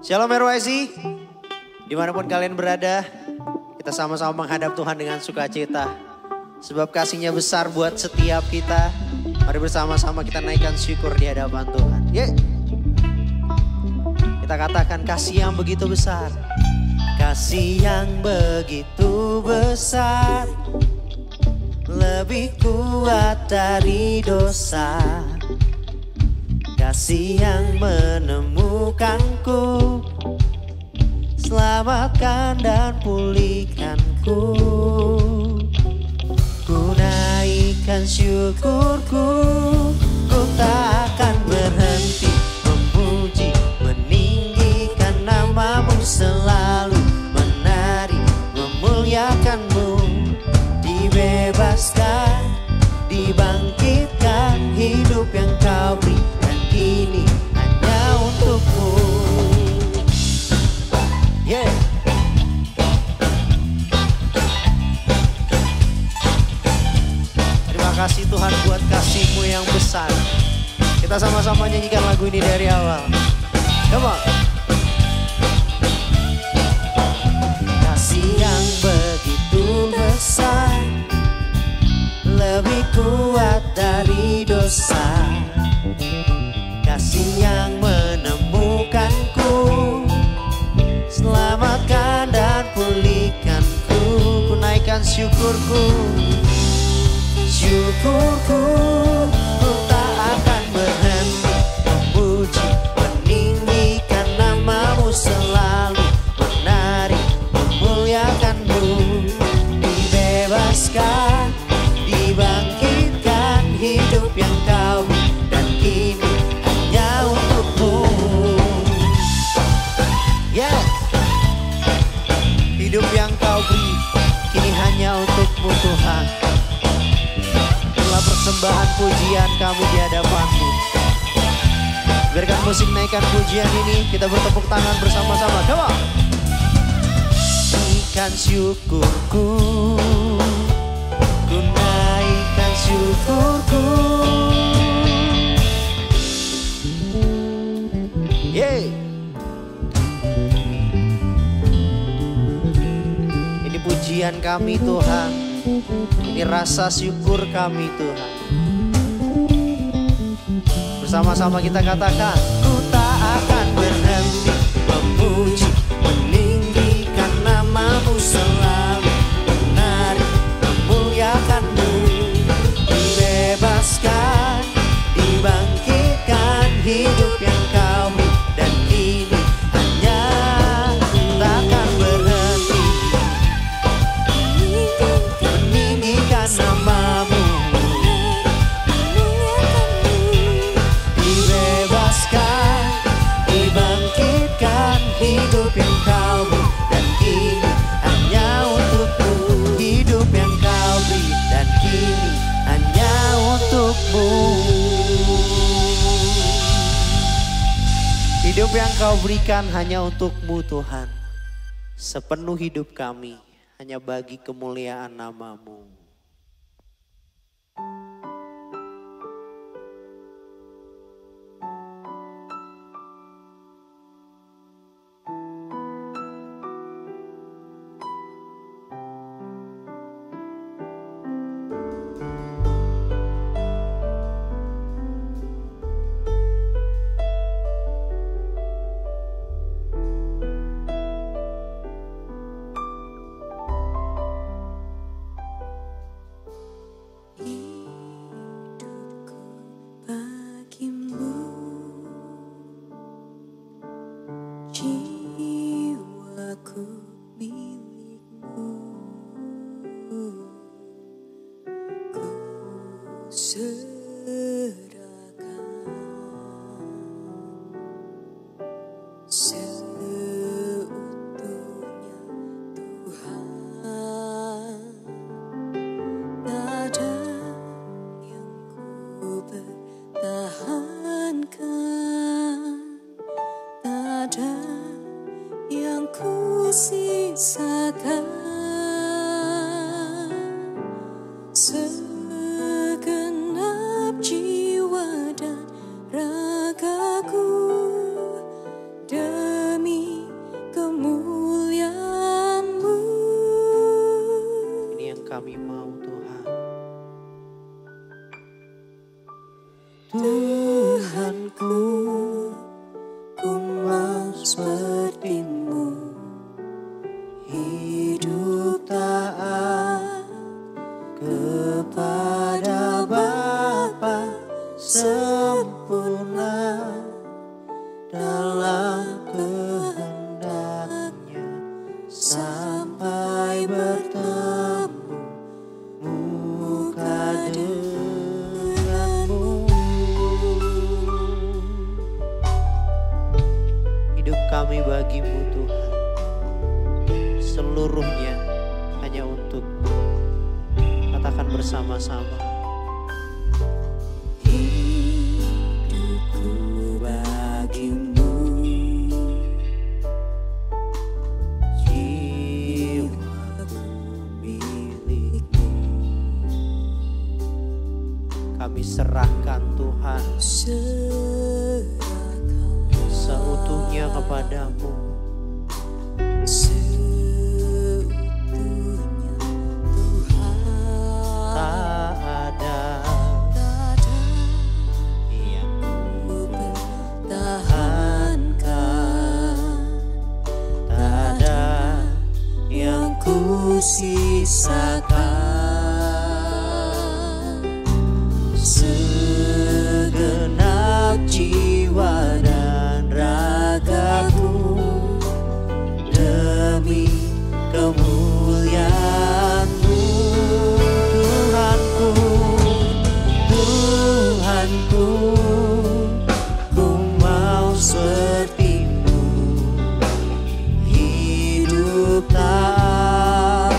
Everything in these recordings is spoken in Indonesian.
Shalom RYC, dimanapun kalian berada, kita sama-sama menghadap Tuhan dengan sukacita. Sebab kasih-Nya besar buat setiap kita. Mari bersama-sama kita naikkan syukur di hadapan Tuhan. Kita katakan kasih yang begitu besar. Kasih yang begitu besar, lebih kuat dari dosa. Kasih yang menemukanku, selamatkan dan pulihkanku. Ku naikkan syukurku, ku tak akan berhenti memuji, meninggikan nama-Mu, selalu menari, memuliakan-Mu. Dibebaskan, dibangkitkan, hidup yang Kau beri ini hanya untuk-Mu. Terima kasih Tuhan buat kasih-Mu yang besar. Kita sama-sama nyanyikan lagu ini dari awal. Come on. Kasih yang begitu besar, lebih kuat dari dosa. Kasih yang menemukanku, selamatkan dan pulihkanku. Ku naikkan syukurku, syukurku. Ku tak akan berhenti memuji, meninggikan nama-Mu, selalu menari, memuliakan-Mu. Dibebaskan, dibangkitkan, hidup yang Kau beri dan kini hidup yang Kau beri kini hanya untuk-Mu Tuhan. Itulah persembahan pujian kami di hadapan-Mu. Biarkan musik naikkan pujian ini, kita bertepuk tangan bersama-sama. Come on. Naikkan syukurku, ku naikkan syukurku. Ini pujian kami Tuhan, ini rasa syukur kami Tuhan. Bersama-sama kita katakan, ku tak akan berhenti memuji, meninggikan nama-Mu, selalu menari, memuliakan-Mu. Dibebaskan, dibangkitkan, hidup yang Kau beri dan kini hanya takkan berhenti meninggikan nama-Mu. Dibebaskan, dibangkitkan, hidup yang Kau beri dan kini hanya untuk-Mu. Hidup yang Kau beri dan kini hanya untuk-Mu. Hidup yang Kau berikan hanya untuk-Mu Tuhan. Sepenuh hidup kami hanya bagi kemuliaan nama-Mu. Segenap jiwa dan ragaku demi dalam kehendaknya sampai bertemu muka denganmu. Hidup kami bagimu Tuhan, seluruhnya hanya untukmu. Katakan bersama-sama. Hidupku bagimu, jiwaku milikmu. Kami serahkan Tuhan seutuhnya kepadamu. Seutuhnya Tuhan, Tak ada yang tahankan, tak ada yang ku sisakan. segenap jiwa dan ragaku demi kemuliaan-Mu. Tuhanku, Tuhanku, ku mau seperti-Mu, hidup taat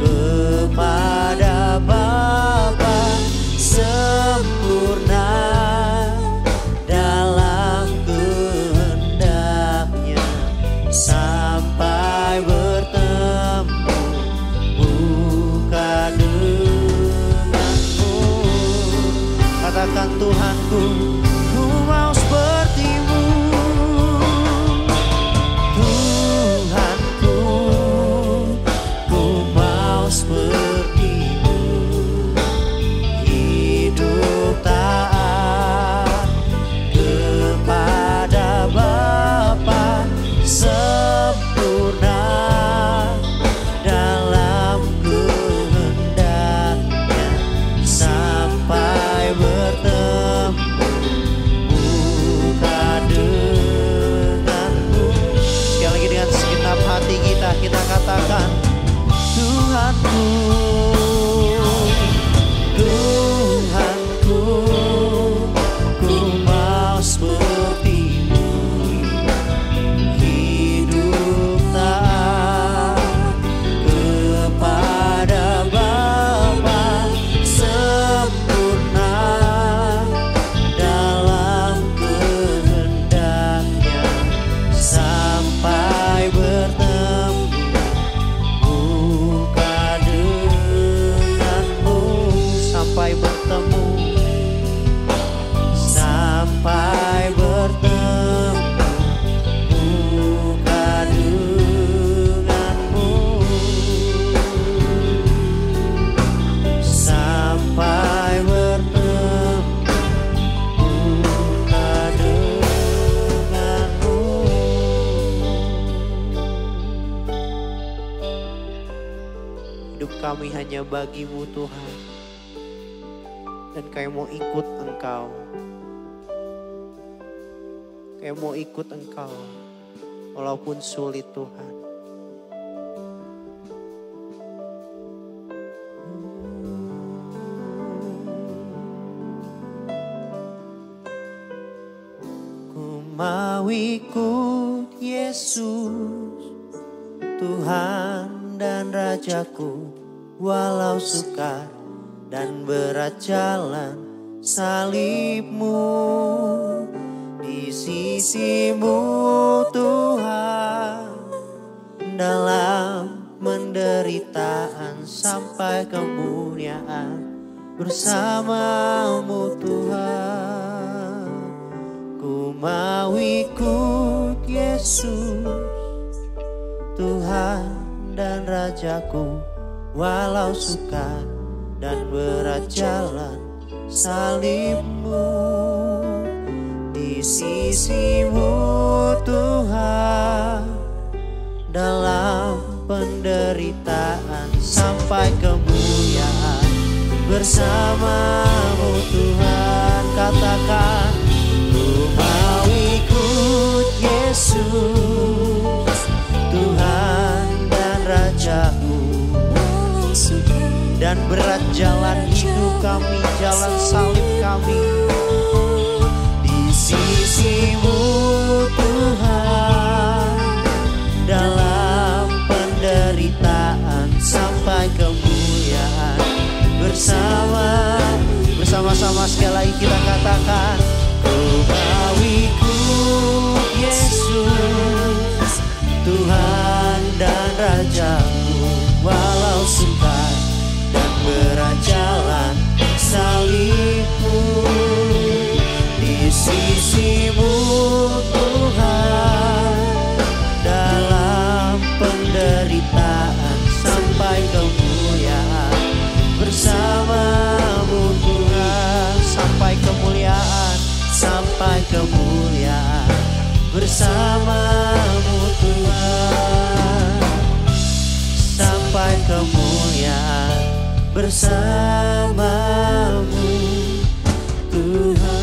kepada Bapa, sempurna dalam kehendaknya sampai bertemu muka denganmu. Katakan Tuhanku, ku mau seperti-Mu. Tuhanku, ku mau seperti-Mu, hidup taat kepada Bapa, sempurna dalam kehendaknya sampai bertemu muka denganmu. Sekali lagi dengan segenap hati kita katakan, Tuhanku, Tuhanku, ku mau seperti-Mu, hidup taat kepada Bapa, sempurna dalam kehendaknya sampai bertemu muka denganmu. Sampai bertemu, sampai bertemu muka denganmu, sampai bertemu muka denganmu. Hidup kami hanya bagi-Mu Tuhan, dan kami mau ikut Engkau. Kami mau ikut Engkau walaupun sulit Tuhan. Ku mau ikut Yesus, Tuhan dan Rajaku, walau sukar dan berat jalan salib-Mu. Di sisi-Mu Tuhan, dalam penderitaan sampai kemuliaan bersama-Mu Tuhan. Ku mau ikut Yesus, Tuhan dan Rajaku, walau sukar dan berat jalan salib-Mu. Di sisi-Mu Tuhan, dalam penderitaan sampai kemuliaan bersama-Mu Tuhan. Katakan, ku mau ikut Yesus, Tuhan dan Rajaku. Dan berat jalan hidup kami, jalan salib kami. Di sisimu Tuhan, dalam penderitaan sampai kemuliaan. Bersama-sama sekali lagi kita katakan, ku mau ikut Yesus, Tuhan dan Rajaku. Walau sukar dan berat jalan salibmu, di sisimu Tuhan, dalam penderitaan sampai kemuliaan. Bersamamu Tuhan, sampai kemuliaan, sampai kemuliaan. Bersamamu Tuhan, sampai kemuliaan. Bersamamu Tuhan.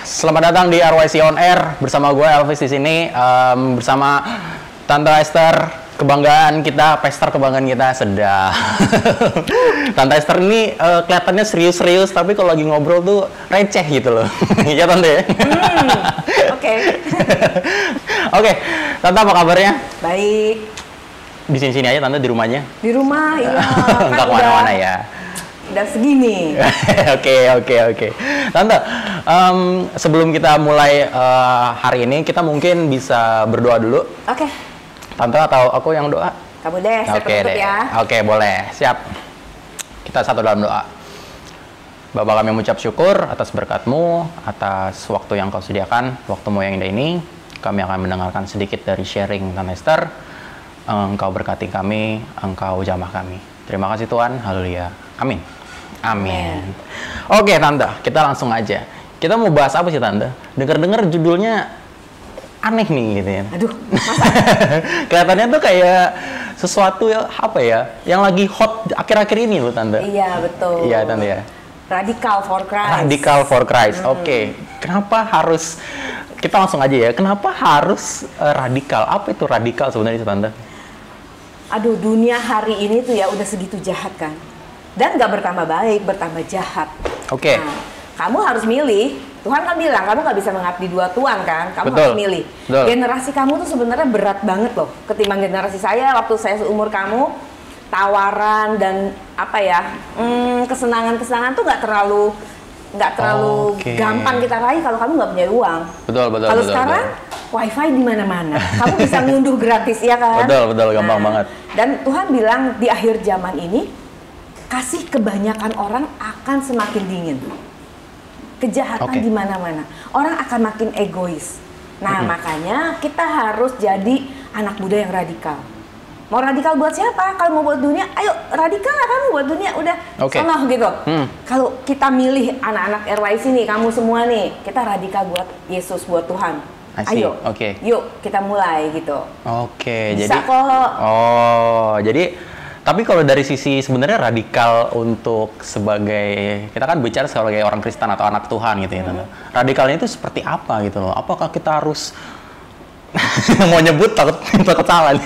Selamat datang di RYC On Air bersama gue Elvis di sini, bersama Tante Esther, kebanggaan kita, pester kebanggaan kita sedang. Tante Esther ini kelihatannya serius-serius, tapi kalau lagi ngobrol tuh receh gitu loh. Ya Tante ya? Oke. Oke, Tante apa kabarnya? Baik. Di sini-sini aja Tante, di rumahnya? Di rumah, iya. Nggak kemana-mana ya? Udah segini. Oke. Tante, sebelum kita mulai hari ini, kita mungkin bisa berdoa dulu. Oke. Tante atau aku yang doa? Kamu deh, saya Oke penutup deh. ya. Oke, boleh. Siap. Kita satu dalam doa. Bapa, kami mengucap syukur atas berkat-Mu, atas waktu yang Kau sediakan, waktu-Mu yang indah ini. Kami akan mendengarkan sedikit dari sharing Tante Esther. Engkau berkati kami, Engkau jamah kami. Terima kasih Tuhan. Haleluya. Amin. Amin. Oke Tante, kita langsung aja. Kita mau bahas apa sih Tante? Dengar-dengar judulnya aneh nih gitu ya. Aduh, masa? Kelihatannya tuh kayak sesuatu ya, apa ya, yang lagi hot akhir-akhir ini loh Tante. Iya, betul. Iya Tante ya. Radical for Christ. Radical for Christ. Oke. Kenapa harus, kita langsung aja ya. Kenapa harus radikal? Apa itu radikal sebenarnya Tante? Aduh, dunia hari ini tuh ya udah segitu jahat kan. Dan nggak bertambah baik, bertambah jahat. Oke. Nah, kamu harus milih. Tuhan kan bilang, kamu nggak bisa mengabdi dua tuan kan. Kamu Betul. harus milih. Betul. Generasi kamu tuh sebenarnya berat banget loh. Ketimbang generasi saya, waktu saya seumur kamu, tawaran dan apa ya, kesenangan-kesenangan tuh nggak terlalu Oke. gampang kita raih kalau kamu nggak punya uang. Betul. Kalau sekarang wifi di mana-mana, kamu bisa ngunduh gratis ya kan? Betul, gampang banget. Dan Tuhan bilang di akhir zaman ini, kasih kebanyakan orang akan semakin dingin. Kejahatan di mana-mana. Orang akan makin egois. Nah, makanya kita harus jadi anak muda yang radikal. Mau radikal buat siapa? Kalau mau buat dunia, ayo radikal lah kamu buat dunia. Udah, sonoh gitu. Kalau kita milih anak-anak RYC nih, kamu semua nih, kita radikal buat Yesus, buat Tuhan. Ayo, yuk kita mulai gitu. Oke, bisa jadi kok. Oh, jadi tapi kalau dari sisi sebenarnya radikal untuk sebagai, kita kan bicara sebagai orang Kristen atau anak Tuhan gitu ya Tante. Radikalnya itu seperti apa gitu loh? Apakah kita harus mau nyebut takut salah nih?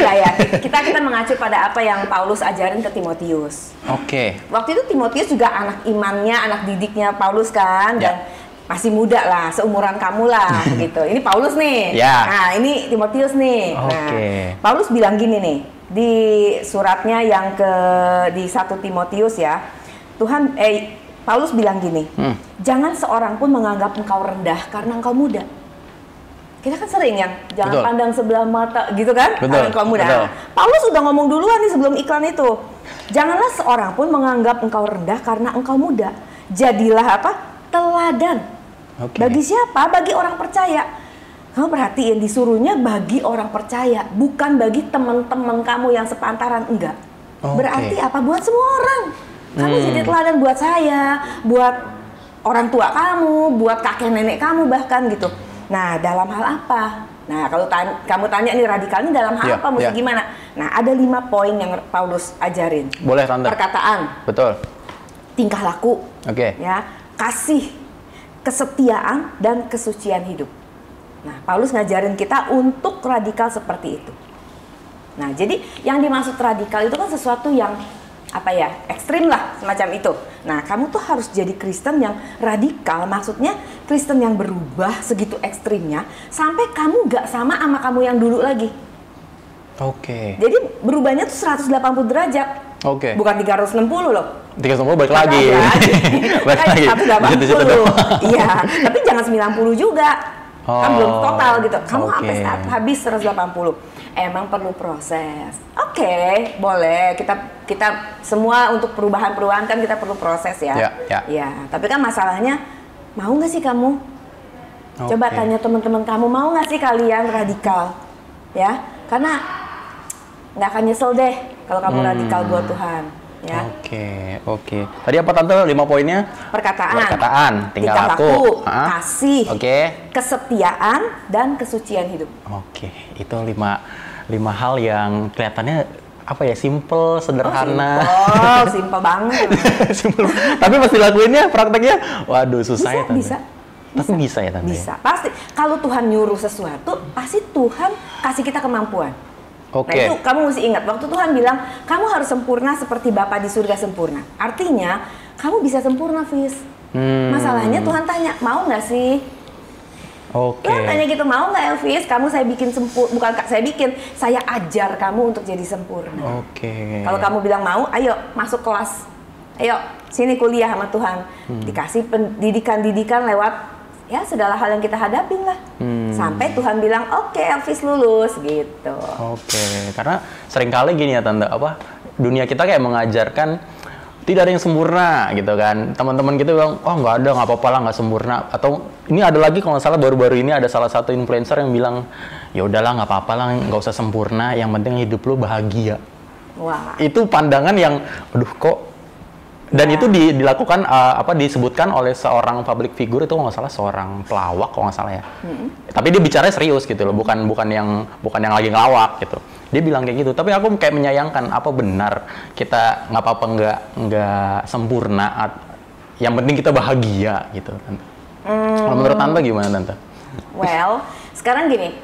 Ya, kita mengacu pada apa yang Paulus ajarin ke Timotius. Oke. Waktu itu Timotius juga anak imannya, anak didiknya Paulus kan, dan masih muda lah, seumuran kamu lah gitu. Ini Paulus nih. Nah, ini Timotius nih. Nah, Paulus bilang gini nih di suratnya yang di 1 Timotius ya. Paulus bilang gini, jangan seorang pun menganggap engkau rendah karena engkau muda. Kita kan sering yang jangan pandang sebelah mata gitu kan, karena engkau muda. Paulus udah ngomong duluan nih sebelum iklan itu. Janganlah seorang pun menganggap engkau rendah karena engkau muda. Jadilah apa? Teladan. Bagi siapa? Bagi orang percaya. Kamu perhatiin, disuruhnya bagi orang percaya, bukan bagi teman-teman kamu yang sepantaran, enggak. Berarti apa? Buat semua orang. Kamu jadi teladan buat saya, buat orang tua kamu, buat kakek nenek kamu bahkan gitu. Nah, dalam hal apa? Nah, kalau kamu tanya nih radikal ini dalam hal apa, mesti gimana? Nah, ada 5 poin yang Paulus ajarin. Boleh, Tante. Perkataan. Betul. Tingkah laku. Oke. Ya, kasih, kesetiaan, dan kesucian hidup. Nah, Paulus ngajarin kita untuk radikal seperti itu. Nah, jadi yang dimaksud radikal itu kan sesuatu yang ekstrim lah, semacam itu. Nah, kamu tuh harus jadi Kristen yang radikal, maksudnya Kristen yang berubah segitu ekstrimnya sampai kamu gak sama kamu yang dulu lagi. Oke. Jadi berubahnya tuh 180 derajat. Oke. Bukan 360 loh. 360 balik lagi. Balik lagi. 180. Iya, tapi jangan 90 juga. Kan belum total gitu. Kamu sampai habis 180. Emang perlu proses. Oke, boleh. Kita semua untuk perubahan-perubahan kan kita perlu proses ya. Ya. Tapi kan masalahnya, mau nggak sih kamu? Coba tanya teman-teman kamu, mau nggak sih kalian radikal? Ya, karena nggak akan nyesel deh kalau kamu radikal buat Tuhan. Ya. Oke. Tadi apa Tante 5 poinnya? Perkataan, tingkah laku, kasih, kesetiaan, dan kesucian hidup. Itu 5 hal yang kelihatannya simple, sederhana. Simple banget. Simple. Tapi pas dilakuinnya, prakteknya, waduh susah ya Tante. Tapi bisa ya Tante. Bisa, pasti. Kalau Tuhan nyuruh sesuatu, pasti Tuhan kasih kita kemampuan. Nah itu kamu mesti ingat, waktu Tuhan bilang kamu harus sempurna seperti Bapa di surga sempurna. Artinya kamu bisa sempurna, Fis. Masalahnya Tuhan tanya, mau nggak sih? Tuhan tanya gitu, mau nggak Elvis? Kamu saya bikin sempurna, saya ajar kamu untuk jadi sempurna. Kalau kamu bilang mau, ayo masuk kelas, ayo sini kuliah sama Tuhan. Dikasih pendidikan lewat segala hal yang kita hadapin lah. Sampai Tuhan bilang, oke, Elvis lulus gitu. Karena seringkali gini ya Tante, dunia kita kayak mengajarkan tidak ada yang sempurna gitu kan. Teman-teman kita bilang, nggak apa-apa lah, nggak sempurna. Atau ini ada lagi kalau nggak salah baru-baru ini ada salah satu influencer yang bilang, ya udahlah nggak apa-apa lah, nggak usah sempurna, yang penting hidup lu bahagia. Wah. Itu pandangan yang, aduh kok. Dan itu dilakukan disebutkan oleh seorang public figure, itu kalau nggak salah seorang pelawak kalau nggak salah ya. Tapi dia bicaranya serius gitu loh, bukan yang lagi ngelawak gitu. Dia bilang kayak gitu. Tapi aku kayak menyayangkan, apa benar kita nggak apa-apa nggak sempurna, yang penting kita bahagia gitu Tante. Kalau menurut Tante gimana Tante? Well, sekarang gini,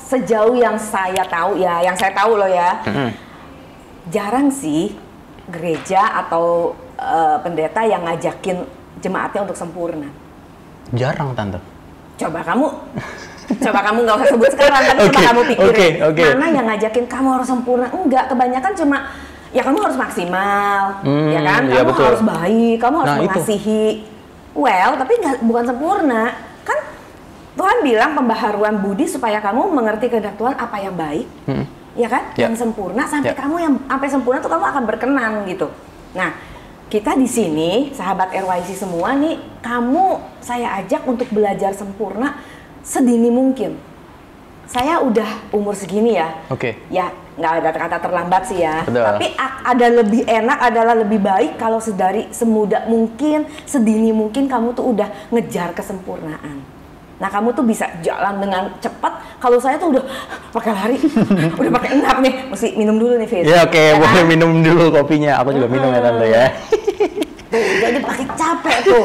sejauh yang saya tahu loh ya, jarang sih gereja atau pendeta yang ngajakin jemaatnya untuk sempurna. Jarang Tante. Coba kamu nggak usah sebut sekarang, tapi coba kamu pikirin mana yang ngajakin kamu harus sempurna. Enggak, kebanyakan cuma ya kamu harus maksimal, ya kan? Kamu harus baik, kamu harus mengasihi. Well, tapi bukan sempurna. Kan Tuhan bilang pembaharuan budi supaya kamu mengerti kehendak Tuhan apa yang baik. Ya kan? Yang sempurna sampai kamu yang sampai sempurna tuh kamu akan berkenan gitu. Nah, kita di sini sahabat RYC semua nih, saya ajak untuk belajar sempurna sedini mungkin. Saya udah umur segini ya. Ya, nggak ada kata terlambat sih ya. Tapi ada lebih enak, adalah lebih baik kalau semudah mungkin, sedini mungkin kamu tuh udah ngejar kesempurnaan. Nah, kamu tuh bisa jalan dengan cepat. Kalau saya tuh udah pakai lari, udah pakai enap nih, mesti minum dulu nih, Fis. Ya boleh minum dulu kopinya. Aku juga minum ya Tante ya. Tuh, jadi pakai capek tuh.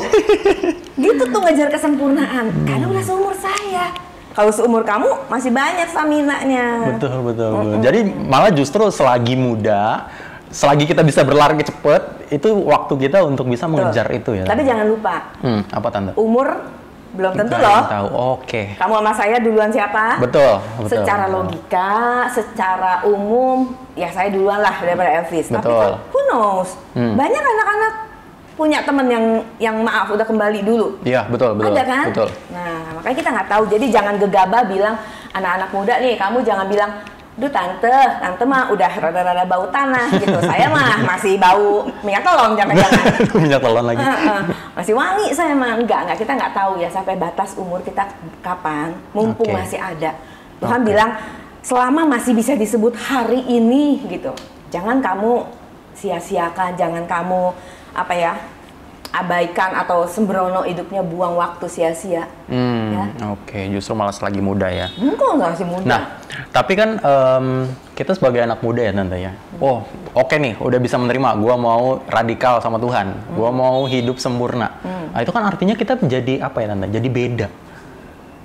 Gitu tuh ngejar kesempurnaan. Karena udah seumur saya. Kalau seumur kamu masih banyak staminanya. Betul. Jadi malah justru selagi muda, selagi kita bisa berlari cepet, itu waktu kita untuk bisa mengejar itu ya. Tapi jangan lupa. Apa Tante? Umur belum tentu loh. Kamu sama saya duluan siapa? Betul. Secara logika, secara umum, ya saya duluan lah daripada Elvis. Tapi kan, who knows? Banyak anak-anak punya teman yang maaf udah kembali dulu. Iya, betul. Ada kan? Betul. Nah, makanya kita nggak tahu. Jadi jangan gegabah bilang anak-anak muda nih, kamu jangan bilang, duh tante mah udah rada-rada bau tanah gitu. Saya mah masih bau minyak telon, jangan-jangan. Minyak telon lagi. Masih wangi saya mah. Enggak, kita nggak tahu ya sampai batas umur kita kapan. Mumpung masih ada. Tuhan bilang selama masih bisa disebut hari ini gitu. Jangan kamu sia-siakan, jangan kamu abaikan atau sembrono hidupnya, buang waktu sia-sia. Ya? Oke, justru malah lagi muda ya. Kok masih muda? Nah, tapi kan kita sebagai anak muda ya Tante ya. Oh, oke nih, udah bisa menerima. Gua mau radikal sama Tuhan. Gua mau hidup sempurna. Nah, itu kan artinya kita jadi apa ya Tante? Jadi beda.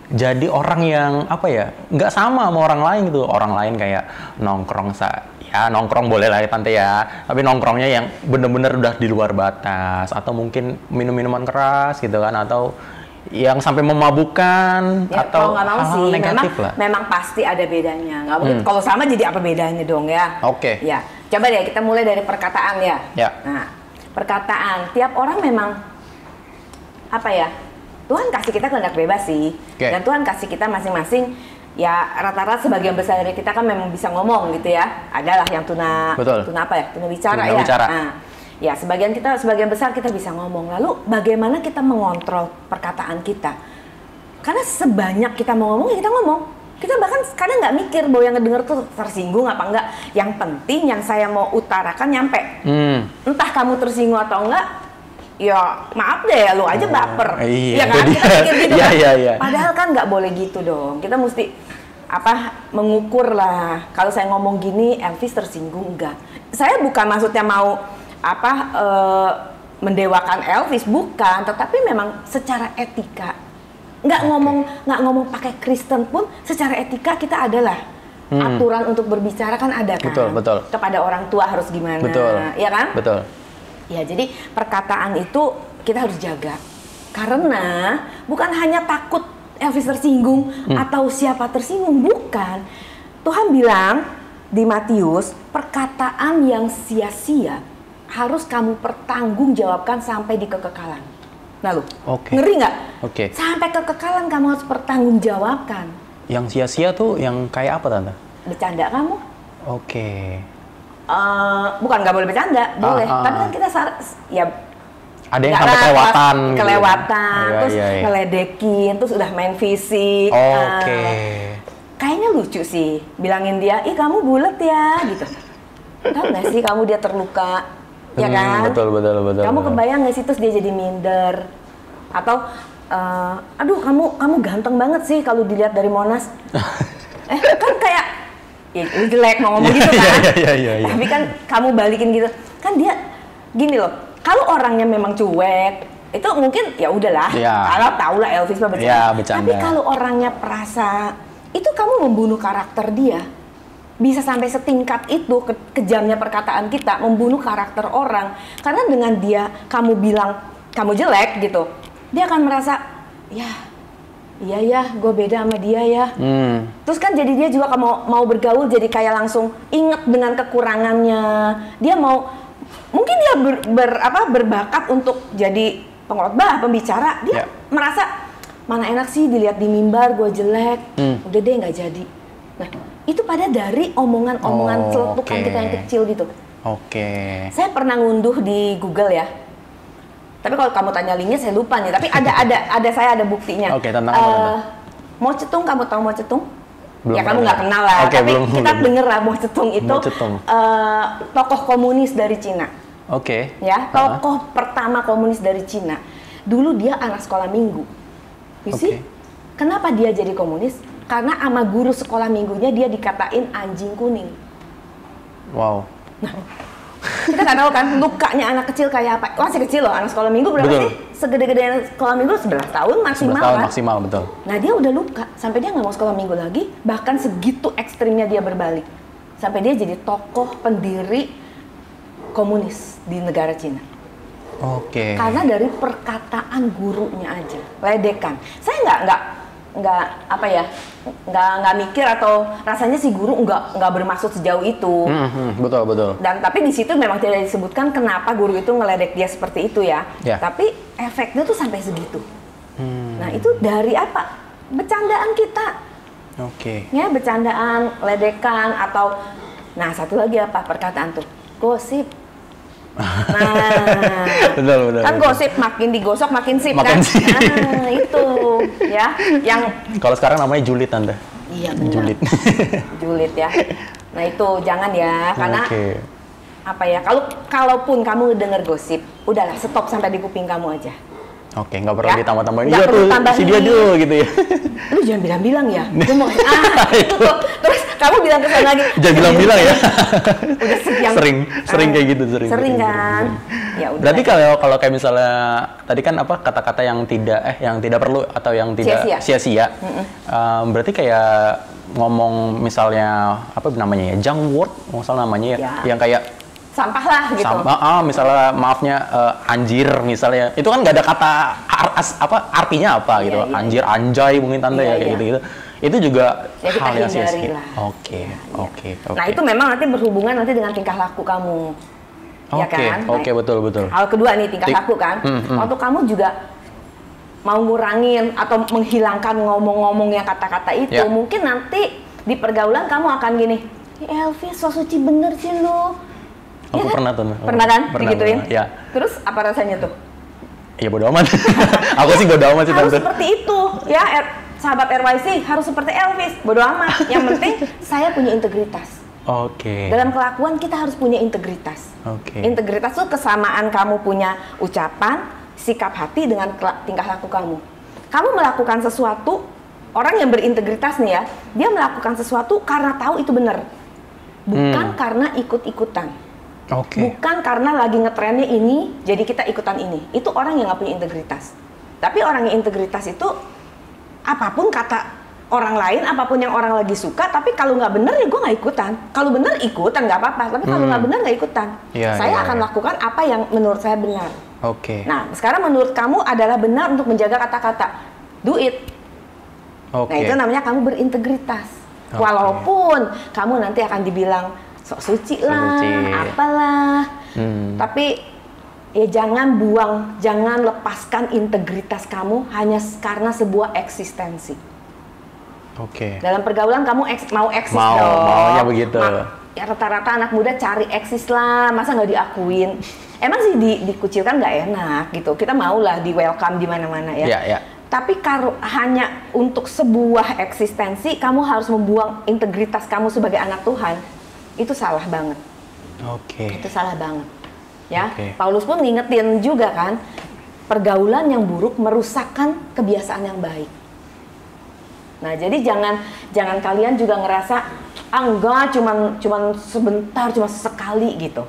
Jadi orang yang apa ya? Nggak sama orang lain gitu. Orang lain kayak nongkrong ya nongkrong boleh lah ya Tante ya, tapi nongkrongnya yang bener-bener udah di luar batas, atau mungkin minum-minuman keras gitu kan, atau yang sampai memabukkan, ya, atau hal-hal negatif memang pasti ada bedanya. Nggak mungkin kalau sama jadi apa bedanya dong ya. Oke. Ya, coba deh kita mulai dari perkataan ya. Nah, perkataan tiap orang memang apa ya, Tuhan kasih kita kehendak bebas sih, dan Tuhan kasih kita masing-masing. Ya rata-rata sebagian besar dari kita kan memang bisa ngomong gitu ya. Adalah yang tuna apa ya? Tuna bicara ya. Nah, ya sebagian besar kita bisa ngomong. Lalu bagaimana kita mengontrol perkataan kita? Karena sebanyak kita mau ngomong, ya kita ngomong. Kita bahkan kadang nggak mikir bahwa yang ngedenger tuh tersinggung apa enggak. Yang penting yang saya mau utarakan nyampe. Entah kamu tersinggung atau enggak, ya maaf deh, lu aja baper. Iya kan? Kita pikir gitu kan. Iya. Padahal kan nggak boleh gitu dong. Kita mesti mengukur lah. Kalau saya ngomong gini, Elvis tersinggung enggak? Saya bukan maksudnya mau mendewakan Elvis, bukan. Tetapi memang secara etika, nggak ngomong pakai Kristen pun, secara etika kita adalah aturan untuk berbicara kan ada kan. Betul. Kepada orang tua harus gimana? Betul. Ya kan? Betul. Ya, jadi perkataan itu kita harus jaga. Karena bukan hanya takut Elvis tersinggung atau siapa tersinggung, bukan. Tuhan bilang di Matius, perkataan yang sia-sia harus kamu pertanggungjawabkan sampai di kekekalan. Nah lu, ngeri nggak? Sampai kekekalan kamu harus pertanggungjawabkan. Yang sia-sia tuh yang kayak apa Tante? Bercanda kamu. Bukan nggak boleh bercanda, boleh. Tapi kan kita ya ada yang sampai kelewatan, terus ngeledekin, terus udah main fisik. Kayaknya lucu sih, bilangin dia, ih kamu bulet ya, gitu. Tahu nggak sih kamu dia terluka, ya kan? Betul. Kamu kebayang nggak sih terus dia jadi minder, atau aduh kamu ganteng banget sih kalau dilihat dari Monas. Kan kayak jelek mau ngomong gitu kan? Iya. Tapi kan kamu balikin gitu, kan dia gini loh. Kalau orangnya memang cuek, itu mungkin ya udahlah. Kalau tahu lah Elvis mah bercanda. Tapi kalau orangnya perasa, itu kamu membunuh karakter dia. Bisa sampai setingkat itu kejamnya perkataan kita, membunuh karakter orang. Karena dengan dia kamu bilang kamu jelek gitu, dia akan merasa iya ya, gue beda sama dia ya. Terus kan jadi dia juga mau bergaul jadi kayak langsung inget dengan kekurangannya. Dia mungkin dia berbakat untuk jadi pengkhotbah, pembicara. Dia merasa mana enak sih dilihat di mimbar gue jelek. Udah deh nggak jadi. Nah itu pada dari omongan-omongan celetukan kita yang kecil gitu. Saya pernah ngunduh di Google ya. Tapi kalau kamu tanya linknya saya lupa nih. Tapi saya ada buktinya. Tentang apa? Mo Cetung, kamu tahu Mo Cetung? Belum kamu nggak kenal lah. Tapi kita denger lah Mo Cetung itu tokoh komunis dari Cina. Ya, tokoh pertama komunis dari Cina. Dulu dia anak sekolah minggu. Kenapa dia jadi komunis? Karena sama guru sekolah minggunya dia dikatain anjing kuning. Wow. Nah, kita nggak tahu kan lukanya anak kecil kayak apa. Masih kecil loh, anak sekolah minggu berapa sih? Segede-gede anak sekolah minggu 11 tahun maksimal 11 tahun maksimal, betul. Nah dia udah luka, sampai dia nggak mau sekolah minggu lagi. Bahkan segitu ekstrimnya dia berbalik. Sampai dia jadi tokoh pendiri komunis di negara Cina. Karena dari perkataan gurunya aja, ledekan. Saya nggak mikir atau rasanya si guru nggak bermaksud sejauh itu. Betul. Dan tapi di situ memang tidak disebutkan kenapa guru itu ngeledek dia seperti itu ya. Tapi efeknya tuh sampai segitu. Nah itu dari apa? Bercandaan kita. Ya bercandaan, ledekan atau nah satu lagi apa perkataan tuh? Gosip. Nah, betul. Kan gosip makin digosok makin sip kan? Nah, itu ya. Yang kalau sekarang namanya julid Tante. Iya benar. Julid ya. Nah itu jangan ya, karena apa ya? Kalaupun kamu denger gosip, udahlah stop sampai di kuping kamu aja. Oke, nggak perlu ditambah-tambahin. Iya tuh, si dia dulu gitu ya. Lu jangan bilang-bilang ya. Gue mau itu. Terus kamu bilang ke sana lagi. Jangan bilang-bilang ya. Udah sering kayak gitu, sering kan. Ya udah. Berarti kalau kayak misalnya tadi kan apa kata-kata yang tidak perlu atau yang tidak sia-sia. Berarti kayak ngomong misalnya apa namanya ya, junk word, misalnya namanya ya, yang kayak sampah lah gitu. Misalnya maafnya anjir misalnya, itu kan nggak ada kata artinya apa gitu. Anjir, anjay mungkin tante ya kayak gitu-gitu. Itu juga hal yang sia-sia. Oke. Nah itu memang nanti berhubungan nanti dengan tingkah laku kamu. Ya kan? Oke, betul. Hal kedua nih tingkah laku kan. Waktu kamu juga mau ngurangin atau menghilangkan ngomong-ngomong yang kata-kata itu, mungkin nanti di pergaulan kamu akan gini, Elvis so suci bener sih lu. Aku pernah tuh. Pernah kan? Digituin? Ya. Terus apa rasanya tuh? Ya bodo amat. Aku sih bodo amat sih harus tante. Seperti itu ya, sahabat RYC harus seperti Elvis, bodo amat. Yang penting saya punya integritas. Oke. Dalam kelakuan kita harus punya integritas. Integritas itu kesamaan kamu punya ucapan, sikap hati dengan tingkah laku kamu. Kamu melakukan sesuatu, orang yang berintegritas nih ya, dia melakukan sesuatu karena tahu itu benar, bukan karena ikut-ikutan. Bukan karena lagi ngetrennya ini, jadi kita ikutan ini. Itu orang yang nggak punya integritas. Tapi orang yang integritas itu apapun kata orang lain, apapun yang orang lagi suka, tapi kalau nggak bener ya gue nggak ikutan. Kalau bener ikutan nggak apa-apa, tapi kalau nggak bener nggak ikutan. Saya akan lakukan apa yang menurut saya benar. Nah, sekarang menurut kamu adalah benar untuk menjaga kata-kata. Do it. Nah, itu namanya kamu berintegritas. Walaupun kamu nanti akan dibilang sok suci lah, apalah. Tapi ya jangan lepaskan integritas kamu hanya karena sebuah eksistensi. Dalam pergaulan kamu mau eksis dong. Maunya begitu. Ya rata-rata anak muda cari eksis lah, masa nggak diakuin? Emang sih dikucilkan nggak enak gitu. Kita mau lah di welcome di mana-mana ya. Tapi kalau hanya untuk sebuah eksistensi, kamu harus membuang integritas kamu sebagai anak Tuhan, itu salah banget. Itu salah banget. Ya, Paulus pun ngingetin juga kan, pergaulan yang buruk merusakkan kebiasaan yang baik. Nah, jadi jangan kalian juga ngerasa enggak, cuman sebentar, cuma sesekali gitu.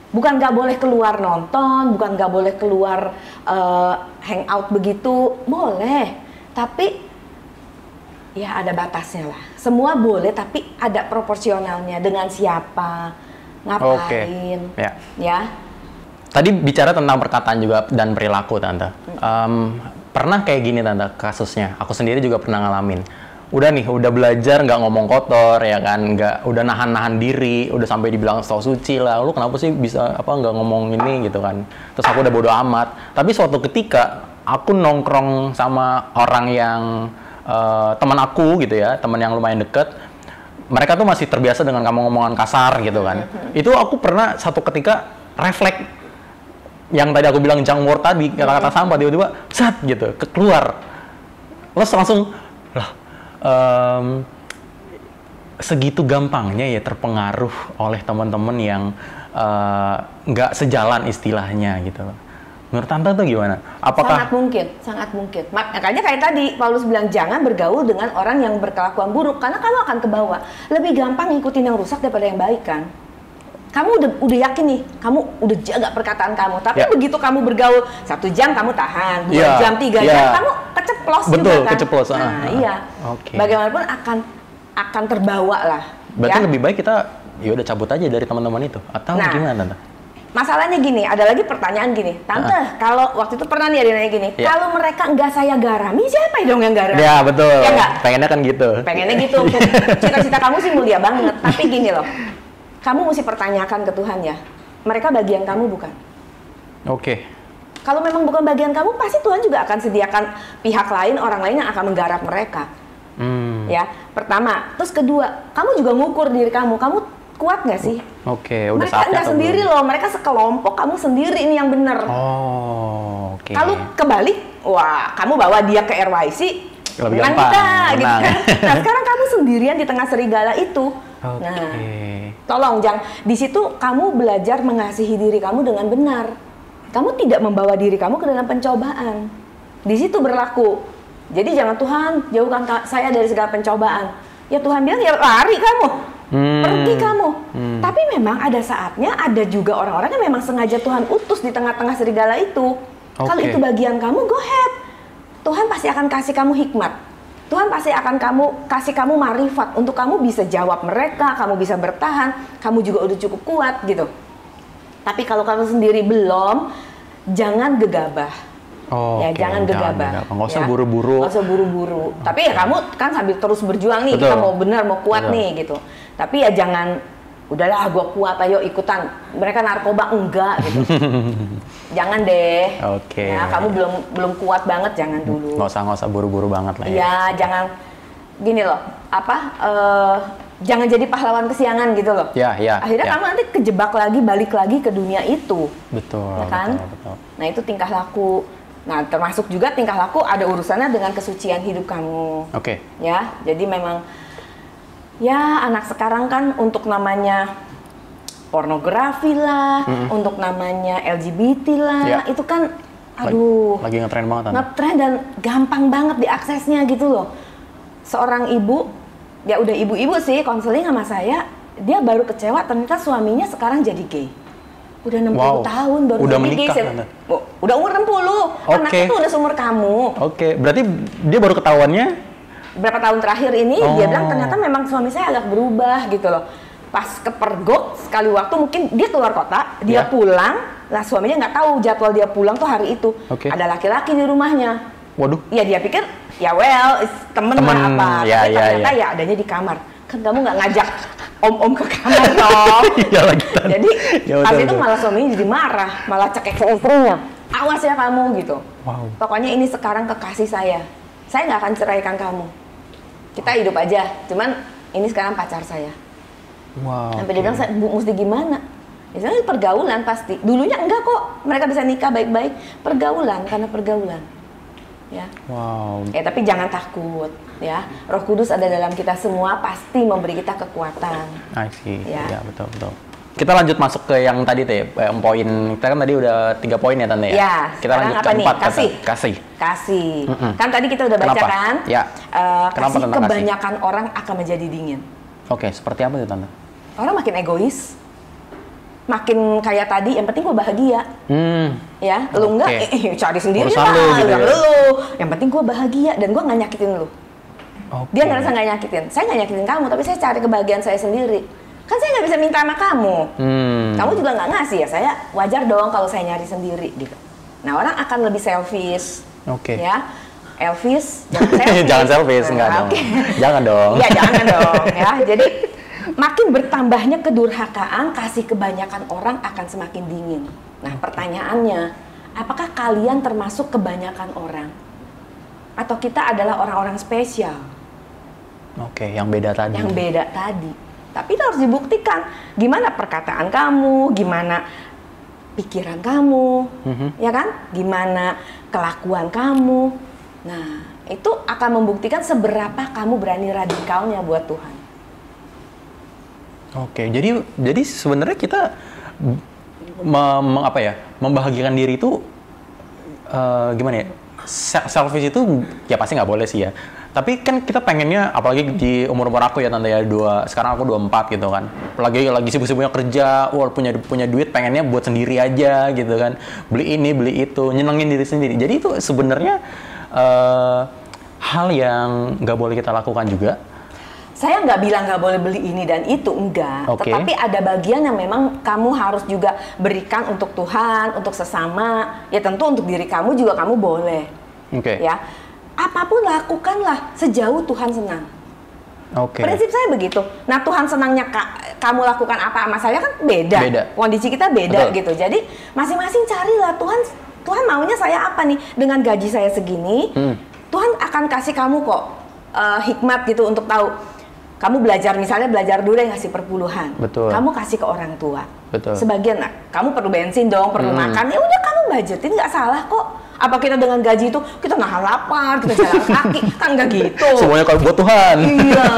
Bukan nggak boleh keluar nonton, bukan nggak boleh keluar hangout begitu, boleh. Tapi ya ada batasnya lah. Semua boleh, tapi ada proporsionalnya. Dengan siapa, ngapain, ya. Tadi bicara tentang perkataan juga dan perilaku, tante. Pernah kayak gini, tante, kasusnya. Aku sendiri juga pernah ngalamin. Udah belajar nggak ngomong kotor ya kan, udah nahan diri, udah sampai dibilang so suci lah, lu kenapa sih bisa nggak ngomong ini gitu kan. Terus aku udah bodo amat. Tapi suatu ketika aku nongkrong sama orang yang teman aku gitu ya, teman yang lumayan deket, mereka tuh masih terbiasa dengan ngomong-ngomongan kasar gitu kan. Itu aku pernah satu ketika refleks yang tadi aku bilang junk word tadi, kata-kata sampah, tiba-tiba sat gitu keluar. Terus langsung segitu gampangnya ya terpengaruh oleh teman-teman yang nggak sejalan istilahnya gitu. Menurut tante tuh gimana? Apakah sangat mungkin. Makanya kayak tadi Paulus bilang jangan bergaul dengan orang yang berkelakuan buruk, karena kamu akan kebawa. Lebih gampang ngikutin yang rusak daripada yang baik kan. Kamu udah yakin nih, kamu udah jaga perkataan kamu, tapi begitu kamu bergaul 1 jam kamu tahan, 2 jam, 3 jam, kamu keceplos juga kan. Keceplos. Iya. Bagaimanapun akan terbawa lah. Berarti lebih baik kita ya udah cabut aja dari teman-teman itu, atau gimana, tante? Masalahnya gini, ada lagi pertanyaan gini, tante, kalau waktu itu pernah nih ada nanya gini, kalau mereka nggak saya garami, siapa dong yang garami? Ya betul. Ya nggak? Pengennya kan gitu. Pengennya gitu. Cita-cita kamu sih mulia banget, tapi gini loh. Kamu mesti pertanyakan ke Tuhan ya, mereka bagian kamu bukan? Kalau memang bukan bagian kamu, pasti Tuhan juga akan sediakan pihak lain, orang lain yang akan menggarap mereka. Ya, pertama. Terus kedua, kamu juga ngukur diri kamu kuat nggak sih? Udah mereka nggak sendiri loh, mereka sekelompok, kamu sendiri ini yang benar. Kalau kebalik, wah kamu bawa dia ke RYC, lebih gampang, kita, gitu kan? Nah sekarang kamu sendirian di tengah serigala itu. Okay. Nah, tolong jangan di situ kamu belajar mengasihi diri kamu dengan benar. Kamu tidak membawa diri kamu ke dalam pencobaan. Di situ berlaku. Jadi jangan Tuhan jauhkan saya dari segala pencobaan. Ya Tuhan bilang ya lari kamu, pergi kamu. Tapi memang ada saatnya ada juga orang-orang yang memang sengaja Tuhan utus di tengah-tengah serigala itu. Kalau itu bagian kamu, go ahead. Tuhan pasti akan kasih kamu hikmat. Tuhan pasti akan kasih kamu marifat untuk kamu bisa jawab mereka, kamu bisa bertahan, kamu juga udah cukup kuat gitu. Tapi kalau kamu sendiri belum, jangan gegabah. Jangan gegabah. Nggak usah buru-buru. Nggak usah buru-buru. Tapi ya kamu kan sambil terus berjuang nih, kita mau benar, mau kuat nih gitu. Tapi ya jangan, udahlah gue kuat, ayo ikutan. Mereka narkoba, enggak gitu. Jangan deh. Ya, kamu belum kuat banget, jangan dulu. Nggak usah buru-buru banget lah ya. Ya, jangan gini loh, jangan jadi pahlawan kesiangan gitu loh. Akhirnya kamu nanti kejebak lagi, balik lagi ke dunia itu. Betul. Ya kan? Betul. Nah itu tingkah laku. Nah termasuk juga tingkah laku ada urusannya dengan kesucian hidup kamu. Ya, jadi memang ya anak sekarang kan untuk namanya pornografi lah, untuk namanya LGBT lah, itu kan aduh. Lagi ngetren banget. Ngetren dan gampang banget diaksesnya gitu loh. Seorang ibu, ya udah ibu-ibu sih konseling sama saya, dia baru kecewa ternyata suaminya sekarang jadi gay. Udah 60 tahun baru udah jadi menikah, gay. Udah umur 60. Anaknya tuh udah seumur kamu. Berarti dia baru ketahuannya berapa tahun terakhir ini dia bilang ternyata memang suami saya agak berubah gitu loh. Pas kepergok sekali waktu mungkin dia keluar kota, dia pulang, lah suaminya nggak tahu jadwal dia pulang tuh hari itu. Ada laki-laki di rumahnya. Waduh. Iya dia pikir ya temen lah apa. Tapi ternyata ya adanya di kamar. Kan kamu nggak ngajak om-om ke kamar dong. Jadi habis itu malah suaminya jadi marah, malah cekek ke istrinya. Awas ya kamu gitu. Pokoknya ini sekarang kekasih saya nggak akan ceraikan kamu. Kita hidup aja, cuman ini sekarang pacar saya. Sampai dia bilang, mesti gimana? Misalnya pergaulan pasti. Dulunya enggak kok, mereka bisa nikah baik-baik. Pergaulan, karena pergaulan. Ya. Tapi jangan takut, ya. Roh Kudus ada dalam kita semua, pasti memberi kita kekuatan. I see. Ya, betul. Kita lanjut masuk ke yang tadi tuh ya, poin. Kita kan tadi udah 3 poin ya Tante ya. Ya. Kita lanjut ke 4. Kasih. Kan tadi kita udah baca kan? Ya. Kasih kebanyakan orang akan menjadi dingin. Seperti apa tuh Tante? Orang makin egois. Makin kayak tadi, yang penting gue bahagia. Ya, lu enggak, cari sendiri lah. Yang penting gue bahagia dan gue nggak nyakitin lu. Dia ngerasa nggak nyakitin. Saya nggak nyakitin kamu, tapi saya cari kebahagiaan saya sendiri. Kan saya nggak bisa minta sama kamu. Kamu juga nggak ngasih ya, saya wajar dong kalau saya nyari sendiri gitu. Nah orang akan lebih selfish. Ya, Elvis, jangan selfish. Jangan selfish, enggak dong. Jangan dong. Iya jangan dong. Ya, jadi makin bertambahnya kedurhakaan, kasih kebanyakan orang akan semakin dingin. Nah pertanyaannya, apakah kalian termasuk kebanyakan orang? Atau kita adalah orang-orang spesial? Yang beda tadi. Yang beda tadi. Tapi itu harus dibuktikan. Gimana perkataan kamu, gimana pikiran kamu, ya kan? Gimana kelakuan kamu. Nah, itu akan membuktikan seberapa kamu berani radikalnya buat Tuhan. Jadi sebenarnya kita membahagiakan diri itu gimana ya? Selfish itu ya pasti nggak boleh sih ya. Tapi kan kita pengennya, apalagi di umur-umur aku ya Tante ya, sekarang aku 24 gitu kan. Lagi sibuk-sibuknya kerja, punya duit, pengennya buat sendiri aja gitu kan. Beli ini, beli itu, nyenengin diri sendiri. Jadi itu sebenarnya hal yang nggak boleh kita lakukan juga. Saya nggak bilang nggak boleh beli ini dan itu, enggak. Tetapi ada bagian yang memang kamu harus juga berikan untuk Tuhan, untuk sesama. Ya tentu untuk diri kamu juga kamu boleh. Ya, apapun lakukanlah sejauh Tuhan senang. Prinsip saya begitu. Nah Tuhan senangnya kamu lakukan apa sama saya kan beda. Kondisi kita beda. Betul. Gitu. Jadi masing-masing carilah Tuhan maunya saya apa nih dengan gaji saya segini. Tuhan akan kasih kamu kok hikmat gitu untuk tahu. Kamu misalnya belajar dulu yang ngasih perpuluhan. Betul. Kamu kasih ke orang tua. Betul. Sebagian, kamu perlu bensin dong, perlu makan. Ya udah kamu budgetin, nggak salah kok. Apa kita dengan gaji itu kita nahan lapar, kita jalan kaki, kan nggak gitu. Semuanya kalau buat Tuhan. Iya,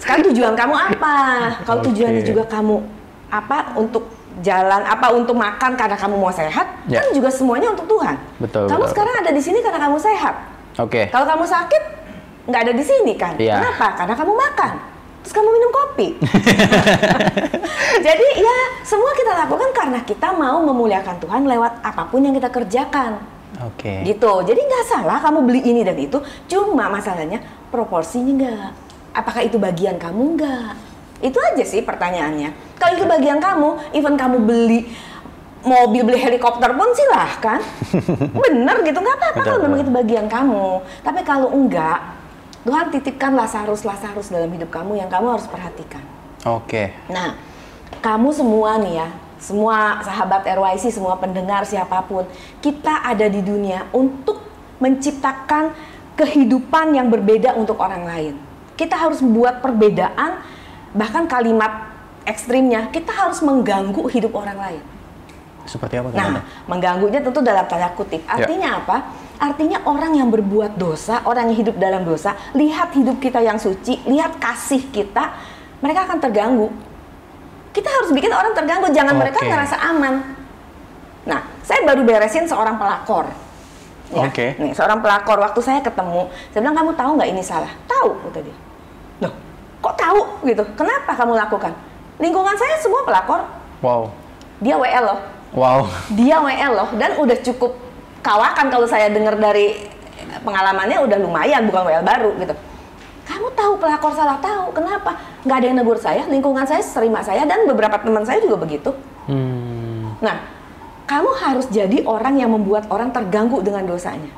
kan Sekarang tujuan kamu apa? Kalau tujuannya juga kamu apa untuk jalan, apa untuk makan karena kamu mau sehat, kan juga semuanya untuk Tuhan. Betul. Kamu sekarang ada di sini karena kamu sehat. Kalau kamu sakit, nggak ada di sini kan? Kenapa? Karena kamu makan. Terus kamu minum kopi. Jadi ya semua kita lakukan karena kita mau memuliakan Tuhan lewat apapun yang kita kerjakan. Gitu. Jadi nggak salah kamu beli ini dan itu. Cuma masalahnya proporsinya nggak. Apakah itu bagian kamu nggak? Itu aja sih pertanyaannya. Kalau itu bagian kamu, even kamu beli mobil, beli helikopter pun silahkan. Bener gitu, nggak apa-apa kalau memang itu bagian kamu. Tapi kalau enggak, Tuhan titipkan Lazarus dalam hidup kamu yang kamu harus perhatikan. Nah, kamu semua nih ya, semua sahabat RYC, semua pendengar siapapun, kita ada di dunia untuk menciptakan kehidupan yang berbeda untuk orang lain. Kita harus buat perbedaan, bahkan kalimat ekstrimnya, kita harus mengganggu hidup orang lain. Seperti apa? Nah, mengganggunya tentu dalam tanda kutip. Artinya apa? Artinya orang yang berbuat dosa, orang yang hidup dalam dosa, lihat hidup kita yang suci, lihat kasih kita, mereka akan terganggu. Kita harus bikin orang terganggu, jangan mereka ngerasa aman. Nah, saya baru beresin seorang pelakor. Ya, nih, seorang pelakor, waktu saya ketemu, saya bilang, kamu tahu nggak ini salah? Tahu, kata dia. Loh, kok tahu gitu? Kenapa kamu lakukan? Lingkungan saya semua pelakor. Dia WL loh. Dia WL loh, dan udah cukup kawakan kalau saya dengar dari pengalamannya udah lumayan, bukan WL baru gitu. Kamu tahu pelakor salah, tahu. Kenapa? Nggak ada yang negur saya, lingkungan saya terima saya, dan beberapa teman saya juga begitu. Nah, kamu harus jadi orang yang membuat orang terganggu dengan dosanya.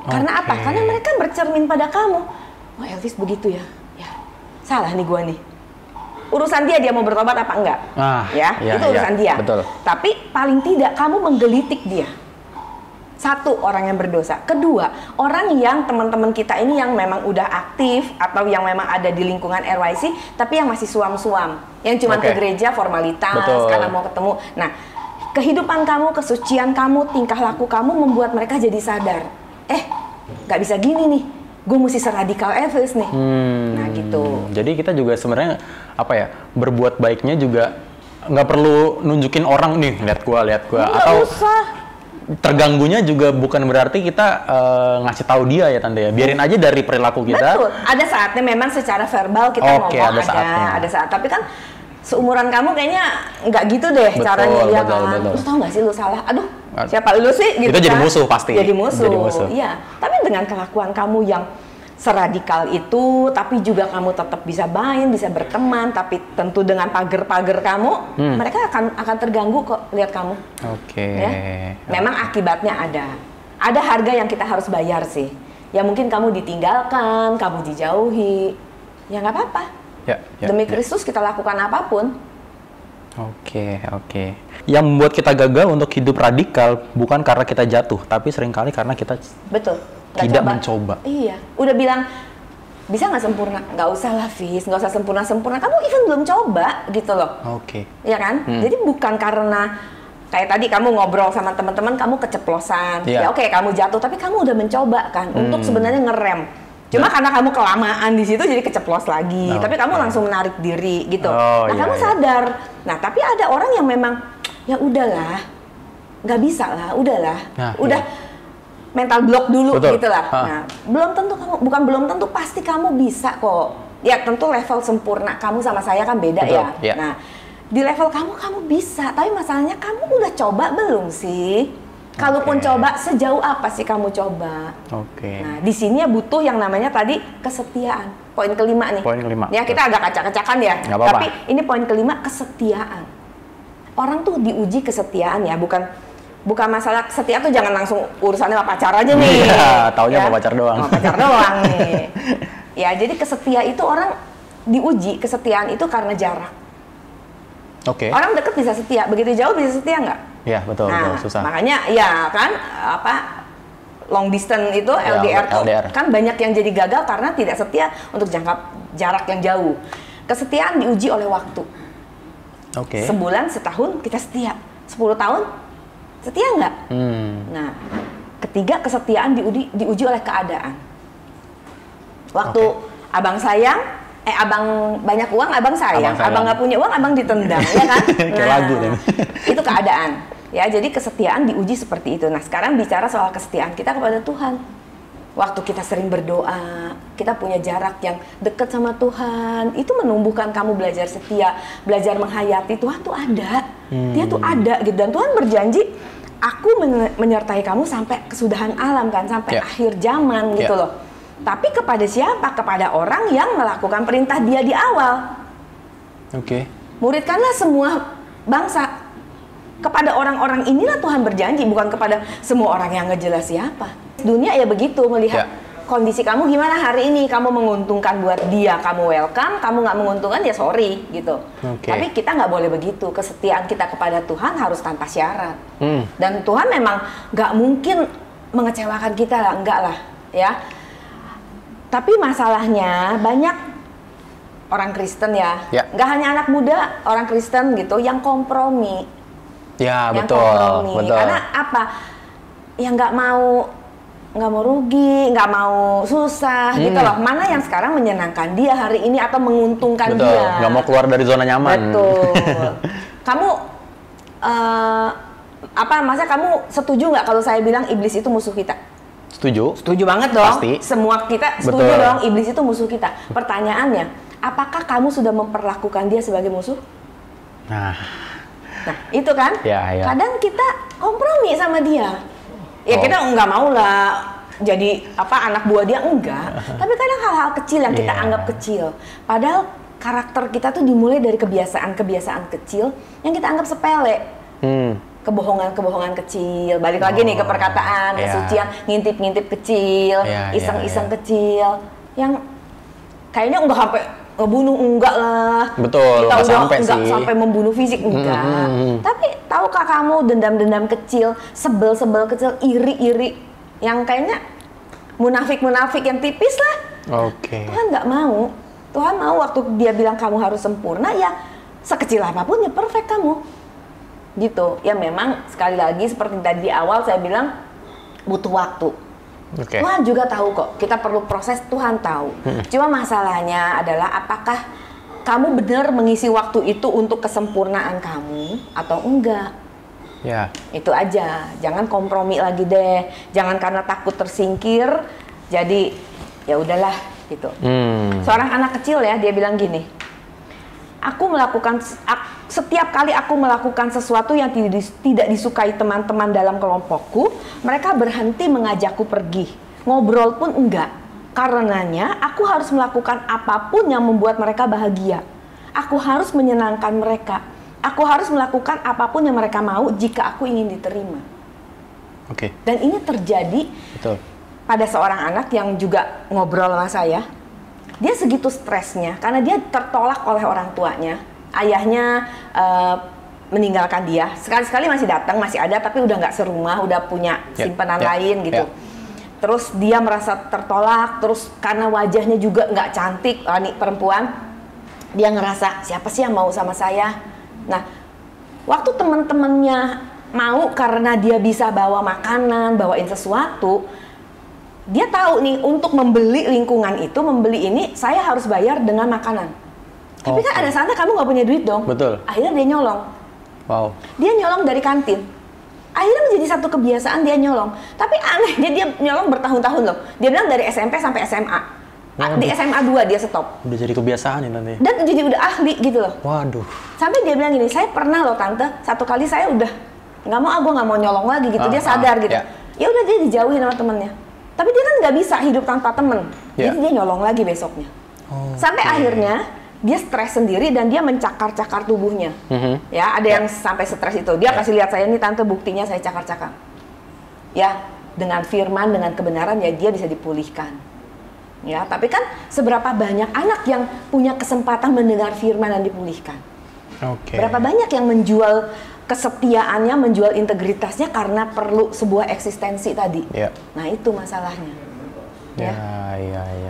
Karena apa? Karena mereka bercermin pada kamu. Wah, Elvis begitu ya. Ya, salah nih gua nih. Urusan dia mau bertobat apa enggak. Itu urusan dia. Betul. Tapi paling tidak kamu menggelitik dia. Satu, orang yang berdosa. Kedua, orang yang teman-teman kita ini yang memang udah aktif atau yang memang ada di lingkungan RYC tapi yang masih suam-suam, yang cuma ke gereja formalitas karena mau ketemu. Nah, kehidupan kamu, kesucian kamu, tingkah laku kamu membuat mereka jadi sadar. Nggak bisa gini nih. Gue mesti seradikal Elvis nih. Nah gitu. Jadi kita juga sebenarnya apa ya, berbuat baiknya juga nggak perlu nunjukin orang nih, lihat gua. Atau usah. Terganggunya juga bukan berarti kita ngasih tahu dia ya Tante ya. Biarin aja dari perilaku kita. Betul. Ada saatnya memang secara verbal kita ngomong ada saat. Tapi kan seumuran kamu kayaknya nggak gitu deh caranya dia kan. Terus tau nggak sih lu salah? Aduh, siapa lu sih? Gitu itu jadi musuh pasti. Jadi musuh. Iya. Tapi dengan kelakuan kamu yang seradikal itu, tapi juga kamu tetap bisa main, bisa berteman, tapi tentu dengan pagar-pagar kamu, mereka akan terganggu kok lihat kamu. Ya? Memang akibatnya ada. Ada harga yang kita harus bayar sih. Ya mungkin kamu ditinggalkan, kamu dijauhi, ya nggak apa-apa. Demi Kristus kita lakukan apapun. Yang membuat kita gagal untuk hidup radikal bukan karena kita jatuh, tapi seringkali karena kita tidak mencoba. Iya, udah bilang bisa nggak sempurna? Nggak usah lah, Fis, nggak usah sempurna. Kamu even belum coba gitu loh. Iya kan? Jadi bukan karena kayak tadi kamu ngobrol sama teman-teman, kamu keceplosan. Ya kamu jatuh, tapi kamu udah mencoba kan untuk sebenarnya ngerem. Cuma karena kamu kelamaan di situ jadi keceplos lagi. Tapi kamu langsung menarik diri gitu. Kamu sadar. Nah, tapi ada orang yang memang ya udahlah, nggak bisa lah, udahlah, mental block dulu gitu lah. Nah, belum tentu pasti kamu bisa kok. Ya tentu level sempurna kamu sama saya kan beda ya. Nah, di level kamu bisa, tapi masalahnya kamu udah coba belum sih? Kalaupun coba, sejauh apa sih kamu coba? Nah, di sini ya butuh yang namanya tadi kesetiaan. Poin kelima nih. Ya kita agak acak-acakan ya. Tapi ini poin kelima, kesetiaan. Orang tuh diuji kesetiaan ya, bukan masalah setia tuh jangan langsung urusannya sama pacar aja nih. Taunya sama pacar doang. Sama pacar doang nih. Ya, jadi kesetia itu orang diuji kesetiaan itu karena jarak. Orang deket bisa setia, begitu jauh bisa setia nggak? Iya, betul, susah. Makanya ya kan long distance itu LDR tuh kan banyak yang jadi gagal karena tidak setia untuk jarak yang jauh. Kesetiaan diuji oleh waktu. Sebulan, setahun kita setia. 10 tahun setia nggak? Nah, ketiga kesetiaan diuji oleh keadaan. Waktu abang sayang, abang banyak uang, abang sayang. Abang nggak punya uang, abang ditendang, ya kan? Kayak lagu kan? Itu keadaan. Ya, jadi kesetiaan diuji seperti itu. Nah, sekarang bicara soal kesetiaan kita kepada Tuhan. Waktu kita sering berdoa, kita punya jarak yang dekat sama Tuhan, itu menumbuhkan kamu belajar setia, belajar menghayati Tuhan tuh ada. Dia tuh ada gitu. Dan Tuhan berjanji, aku menyertai kamu sampai kesudahan alam kan, sampai akhir zaman gitu loh. Tapi kepada siapa? Kepada orang yang melakukan perintah dia di awal. Muridkanlah semua bangsa. Kepada orang-orang inilah Tuhan berjanji, bukan kepada semua orang yang nggak jelas siapa. Dunia ya begitu, melihat kondisi kamu gimana hari ini, kamu menguntungkan buat dia, kamu welcome, kamu nggak menguntungkan ya sorry gitu. Tapi kita nggak boleh begitu, kesetiaan kita kepada Tuhan harus tanpa syarat. Dan Tuhan memang nggak mungkin mengecewakan kita lah, enggak lah ya. Tapi masalahnya banyak orang Kristen nggak hanya anak muda, orang Kristen gitu yang kompromi. Ya, yang betul. Kompromi. Karena apa? Yang nggak mau rugi, nggak mau susah gitu loh. Mana yang sekarang menyenangkan dia hari ini atau menguntungkan dia? Nggak mau keluar dari zona nyaman. Betul. Kamu maksudnya kamu setuju nggak kalau saya bilang iblis itu musuh kita? Setuju. Setuju banget dong. Pasti. Semua kita setuju dong, iblis itu musuh kita. Pertanyaannya, apakah kamu sudah memperlakukan dia sebagai musuh? Nah, itu kan, kadang kita kompromi sama dia. Ya kita nggak mau lah jadi anak buah dia, enggak. Tapi kadang hal-hal kecil yang kita anggap kecil. Padahal karakter kita tuh dimulai dari kebiasaan-kebiasaan kecil yang kita anggap sepele. Kebohongan-kebohongan kecil. Balik lagi nih ke perkataan, kesucian, ngintip-ngintip kecil, iseng-iseng kecil. Yang kayaknya enggak sampai ngebunuh, enggak lah. Betul, kita enggak sampai membunuh fisik, enggak. Tapi tahukah kamu dendam-dendam kecil, sebel-sebel kecil, iri-iri yang kayaknya munafik-munafik yang tipis lah. Tuhan nggak mau. Tuhan mau waktu dia bilang kamu harus sempurna, ya sekecil apapun ya perfect kamu. Gitu. Ya memang sekali lagi seperti tadi di awal saya bilang butuh waktu. Tuhan juga tahu kok, kita perlu proses, Tuhan tahu. Cuma masalahnya adalah apakah kamu benar mengisi waktu itu untuk kesempurnaan kamu atau enggak. Itu aja, jangan kompromi lagi deh. Jangan karena takut tersingkir, jadi ya udahlah gitu. Seorang anak kecil ya, dia bilang gini, setiap kali aku melakukan sesuatu yang tidak disukai teman-teman dalam kelompokku, mereka berhenti mengajakku pergi. Ngobrol pun enggak. Karenanya, aku harus melakukan apapun yang membuat mereka bahagia. Aku harus menyenangkan mereka. Aku harus melakukan apapun yang mereka mau jika aku ingin diterima. Dan ini terjadi pada seorang anak yang juga ngobrol sama saya. Dia segitu stresnya karena dia tertolak oleh orang tuanya. Ayahnya meninggalkan dia. Sekali-sekali masih datang, masih ada, tapi udah nggak serumah, udah punya simpanan lain gitu. Terus dia merasa tertolak, terus karena wajahnya juga nggak cantik, perempuan, dia ngerasa siapa sih yang mau sama saya? Nah, waktu teman-temannya mau karena dia bisa bawa makanan, bawain sesuatu, dia tahu nih untuk membeli lingkungan itu, membeli ini, saya harus bayar dengan makanan. Tapi kan ada sana kamu nggak punya duit dong. Akhirnya dia nyolong. Dia nyolong dari kantin. Akhirnya menjadi satu kebiasaan dia nyolong. Tapi anehnya dia nyolong bertahun-tahun loh. Dia bilang dari SMP sampai SMA. Di SMA 2 dia stop. Udah jadi kebiasaan ya nanti. Dan jadi udah ahli gitu loh. Sampai dia bilang gini, saya pernah loh tante, satu kali saya udah nggak mau, gue nggak mau nyolong lagi gitu. Dia sadar gitu. Ya udah dia dijauhin sama temennya. Tapi dia kan nggak bisa hidup tanpa temen. Jadi dia nyolong lagi besoknya. Sampai akhirnya dia stres sendiri dan dia mencakar-cakar tubuhnya. Ya, ada yang sampai stres itu. Dia kasih lihat saya, nih tante buktinya saya cakar-cakar. Ya, dengan firman, dengan kebenaran ya dia bisa dipulihkan. Ya, tapi kan seberapa banyak anak yang punya kesempatan mendengar firman dan dipulihkan. Berapa banyak yang menjual kesetiaannya, menjual integritasnya karena perlu sebuah eksistensi tadi. Nah, itu masalahnya.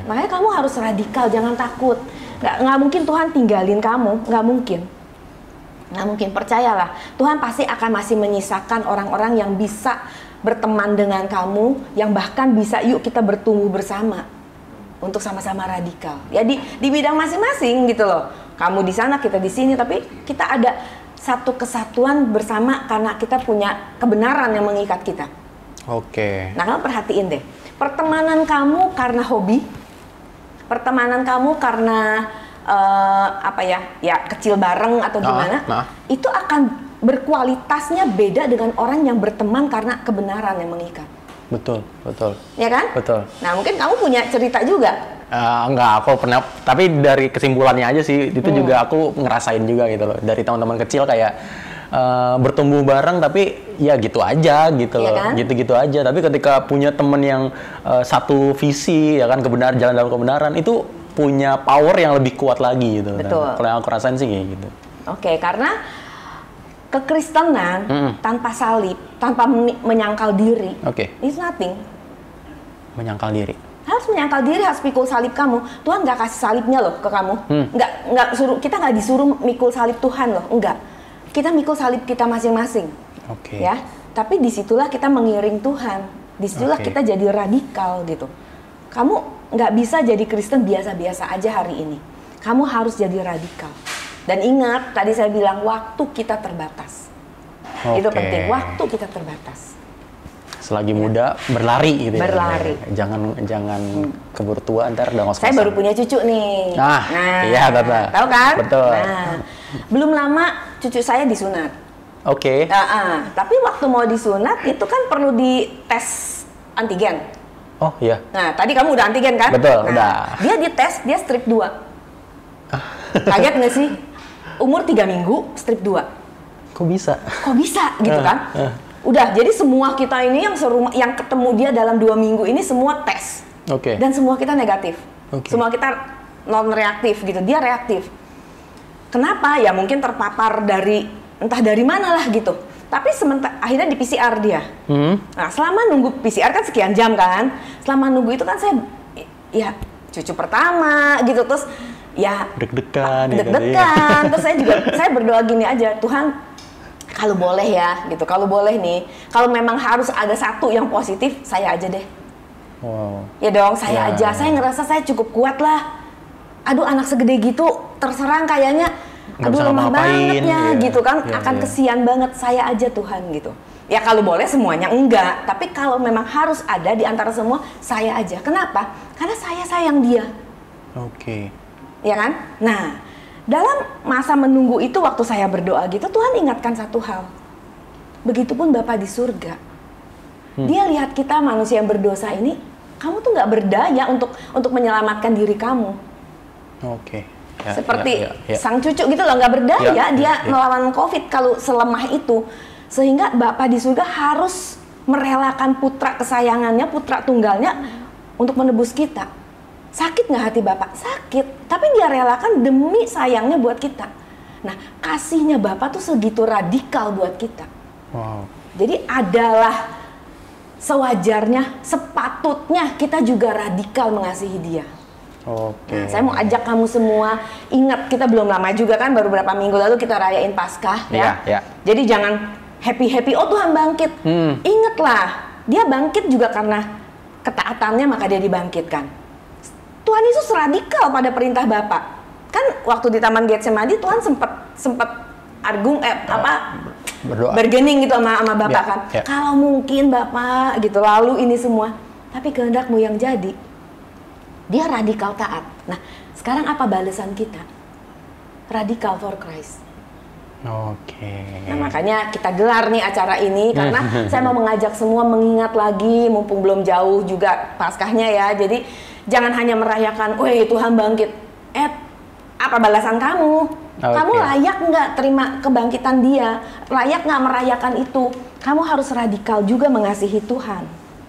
Makanya kamu harus radikal, jangan takut. Nggak mungkin Tuhan tinggalin kamu, nggak mungkin. Percayalah, Tuhan pasti akan masih menyisakan orang-orang yang bisa berteman dengan kamu, yang bahkan bisa yuk kita bertumbuh bersama. untuk sama-sama radikal. Ya di bidang masing-masing gitu loh. Kamu di sana, kita di sini, tapi kita ada satu kesatuan bersama karena kita punya kebenaran yang mengikat kita. Oke. Nah, kamu perhatiin deh. Pertemanan kamu karena hobi, pertemanan kamu karena ya kecil bareng atau gimana, itu akan berkualitasnya beda dengan orang yang berteman karena kebenaran yang mengikat. Betul. Ya kan? Betul. Nah, mungkin kamu punya cerita juga. Enggak, aku pernah, tapi dari kesimpulannya aja sih, itu juga aku ngerasain juga gitu loh. Dari teman-teman kecil kayak bertumbuh bareng, tapi ya gitu aja gitu loh, kan? Gitu-gitu aja. Tapi ketika punya temen yang satu visi, ya kan, jalan dalam kebenaran, itu punya power yang lebih kuat lagi gitu. Betul. Kalau yang aku rasain sih kayak gitu. Oke, karena kekristenan tanpa salib, tanpa menyangkal diri, it's nothing. Menyangkal diri. Harus menyangkal diri, harus pikul salib kamu. Tuhan nggak kasih salibnya loh ke kamu. Kita nggak disuruh mikul salib Tuhan loh, enggak. Kita mikul salib kita masing-masing. Ya, tapi disitulah kita mengiring Tuhan. Disitulah kita jadi radikal gitu. Kamu nggak bisa jadi Kristen biasa-biasa aja hari ini. Kamu harus jadi radikal. Dan ingat, tadi saya bilang waktu kita terbatas. Itu penting, waktu kita terbatas. Selagi muda berlari gitu. Berlari. Ya. Jangan keburu tua ntar udah ngos-ngosan. Saya baru punya cucu nih. Nah, iya Tata. Tahu kan? Betul. Nah, belum lama cucu saya disunat. Tapi waktu mau disunat itu kan perlu dites antigen. Oh iya. Nah, tadi kamu udah antigen kan? Betul, udah. Dia dites, dia strip 2. Kaget nggak sih? Umur 3 minggu, strip 2. Kok bisa gitu kan? Udah, jadi semua kita ini yang ketemu dia dalam 2 minggu ini semua tes. Dan semua kita negatif. Semua kita non reaktif gitu, dia reaktif. Kenapa? Ya mungkin terpapar entah dari mana lah gitu. Tapi akhirnya di PCR dia. Nah, selama nunggu PCR kan sekian jam kan. Selama nunggu itu kan saya ya cucu pertama gitu, terus ya deg-degan. Terus saya berdoa gini aja, Tuhan kalau boleh ya gitu, kalau boleh nih, kalau memang harus ada satu yang positif, saya aja deh. Ya dong, saya aja. Saya ngerasa saya cukup kuat lah. Aduh, anak segede gitu terserang kayaknya, aduh lemah banget ya gitu kan, akan kesian banget. Saya aja Tuhan gitu. Ya kalau boleh semuanya enggak, tapi kalau memang harus ada di antara semua, saya aja. Kenapa? Karena saya sayang dia. Ya kan? Nah, dalam masa menunggu itu waktu saya berdoa gitu, Tuhan ingatkan satu hal. Begitupun Bapa di surga. Dia lihat kita manusia yang berdosa ini, kamu tuh nggak berdaya untuk menyelamatkan diri kamu. Seperti sang cucu gitu loh, nggak berdaya dia melawan COVID kalau selemah itu. Sehingga Bapa di surga harus merelakan putra kesayangannya, putra tunggalnya untuk menebus kita. Sakit nggak hati Bapak? Sakit. Tapi dia relakan demi sayangnya buat kita. Nah, kasihnya Bapak tuh segitu radikal buat kita. Jadi adalah sewajarnya, sepatutnya kita juga radikal mengasihi dia. Nah, saya mau ajak kamu semua, ingat kita belum lama juga kan, baru beberapa minggu lalu kita rayain Paskah ya. Jadi jangan happy-happy, oh Tuhan bangkit. Ingatlah, dia bangkit juga karena ketaatannya, maka dia dibangkitkan. Tuhan Yesus radikal pada perintah Bapa. Kan waktu di Taman Getsemani Tuhan sempat bargaining gitu sama Bapak kan. Kalau mungkin Bapak gitu, lalu ini semua, tapi kehendak-Mu yang jadi. Dia radikal taat. Nah, sekarang apa balasan kita? Radikal for Christ. Nah, makanya kita gelar nih acara ini karena saya mau mengajak semua mengingat lagi, mumpung belum jauh juga Paskahnya ya. Jadi jangan hanya merayakan, "Woi, Tuhan bangkit." Apa balasan kamu? Kamu layak nggak terima kebangkitan dia? Layak nggak merayakan itu? Kamu harus radikal juga mengasihi Tuhan.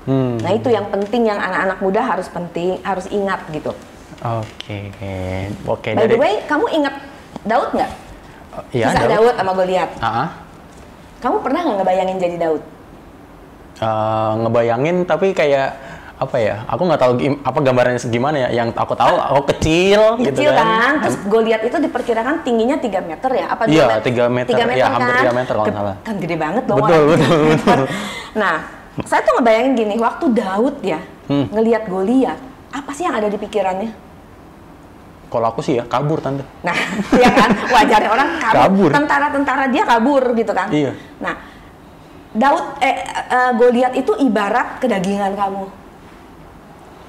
Nah, itu yang penting, yang anak-anak muda harus ingat gitu. By the way, kamu ingat Daud nggak? Kisah Daud sama Goliat. Kamu pernah nggak ngebayangin jadi Daud? Ngebayangin, tapi kayak apa ya? Aku nggak tahu apa gambarannya gimana ya. Yang aku tahu, aku kecil gitu kan. Terus Goliat itu diperkirakan tingginya 3 meter ya? Apa 2 meter? Iya, 3 meter. 3 meter, ya, hampir 3 meter kalau nggak salah. Kan gede banget dong. Betul. Nah, saya tuh ngebayangin gini, waktu Daud ya ngelihat Goliat, apa sih yang ada di pikirannya? Kalau aku sih ya kabur, Tante. Nah, ya kan, wajarnya orang kabur. Tentara-tentara dia kabur gitu kan. Iya. Nah, Goliat itu ibarat kedagingan kamu.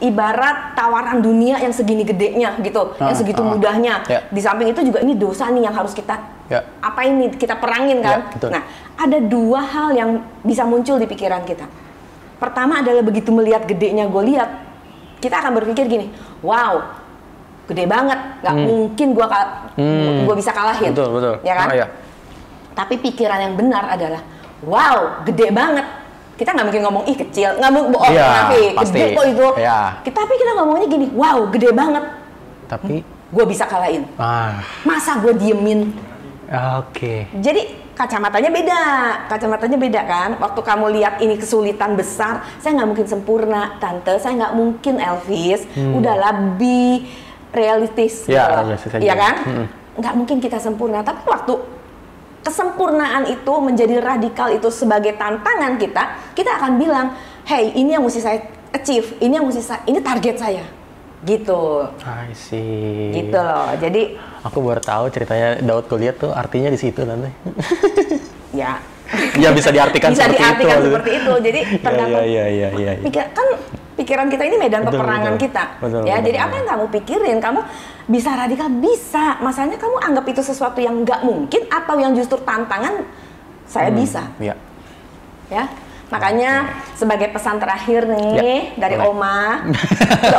Ibarat tawaran dunia yang segini gedenya gitu, yang segitu mudahnya. Di samping itu juga ini dosa nih yang harus kita apa ini kita perangin kan. Nah, ada dua hal yang bisa muncul di pikiran kita. Pertama adalah begitu melihat gedenya Goliat, kita akan berpikir gini, wow, gede banget, nggak mungkin gua bisa kalahin, betul. Ya kan? Tapi pikiran yang benar adalah, wow, gede banget. Kita nggak mungkin ngomong ih kecil, nggak mungkin bohong, gede kok itu. Tapi kita ngomongnya gini, wow, gede banget. Tapi gue bisa kalahin. Masa gue diemin? Jadi kacamatanya beda kan. Waktu kamu lihat ini kesulitan besar, saya nggak mungkin sempurna, Tante. Saya nggak mungkin Elvis. Udahlah, be realistis. Iya kan? Nggak mungkin kita sempurna. Tapi waktu kesempurnaan itu menjadi radikal itu sebagai tantangan kita akan bilang, hey, ini yang mesti saya achieve, ini target saya, gitu. I see. Gitu loh. Jadi aku baru tahu ceritanya Daud Goliat tuh artinya di situ, Tante. Ya. Ya bisa diartikan seperti itu. Jadi tergantung. Iya. Pikiran kita ini medan peperangan kita. Jadi apa yang kamu pikirin, kamu bisa radikal, bisa. Masalahnya kamu anggap itu sesuatu yang nggak mungkin atau yang justru tantangan, saya bisa. Ya. Makanya sebagai pesan terakhir nih dari Oma.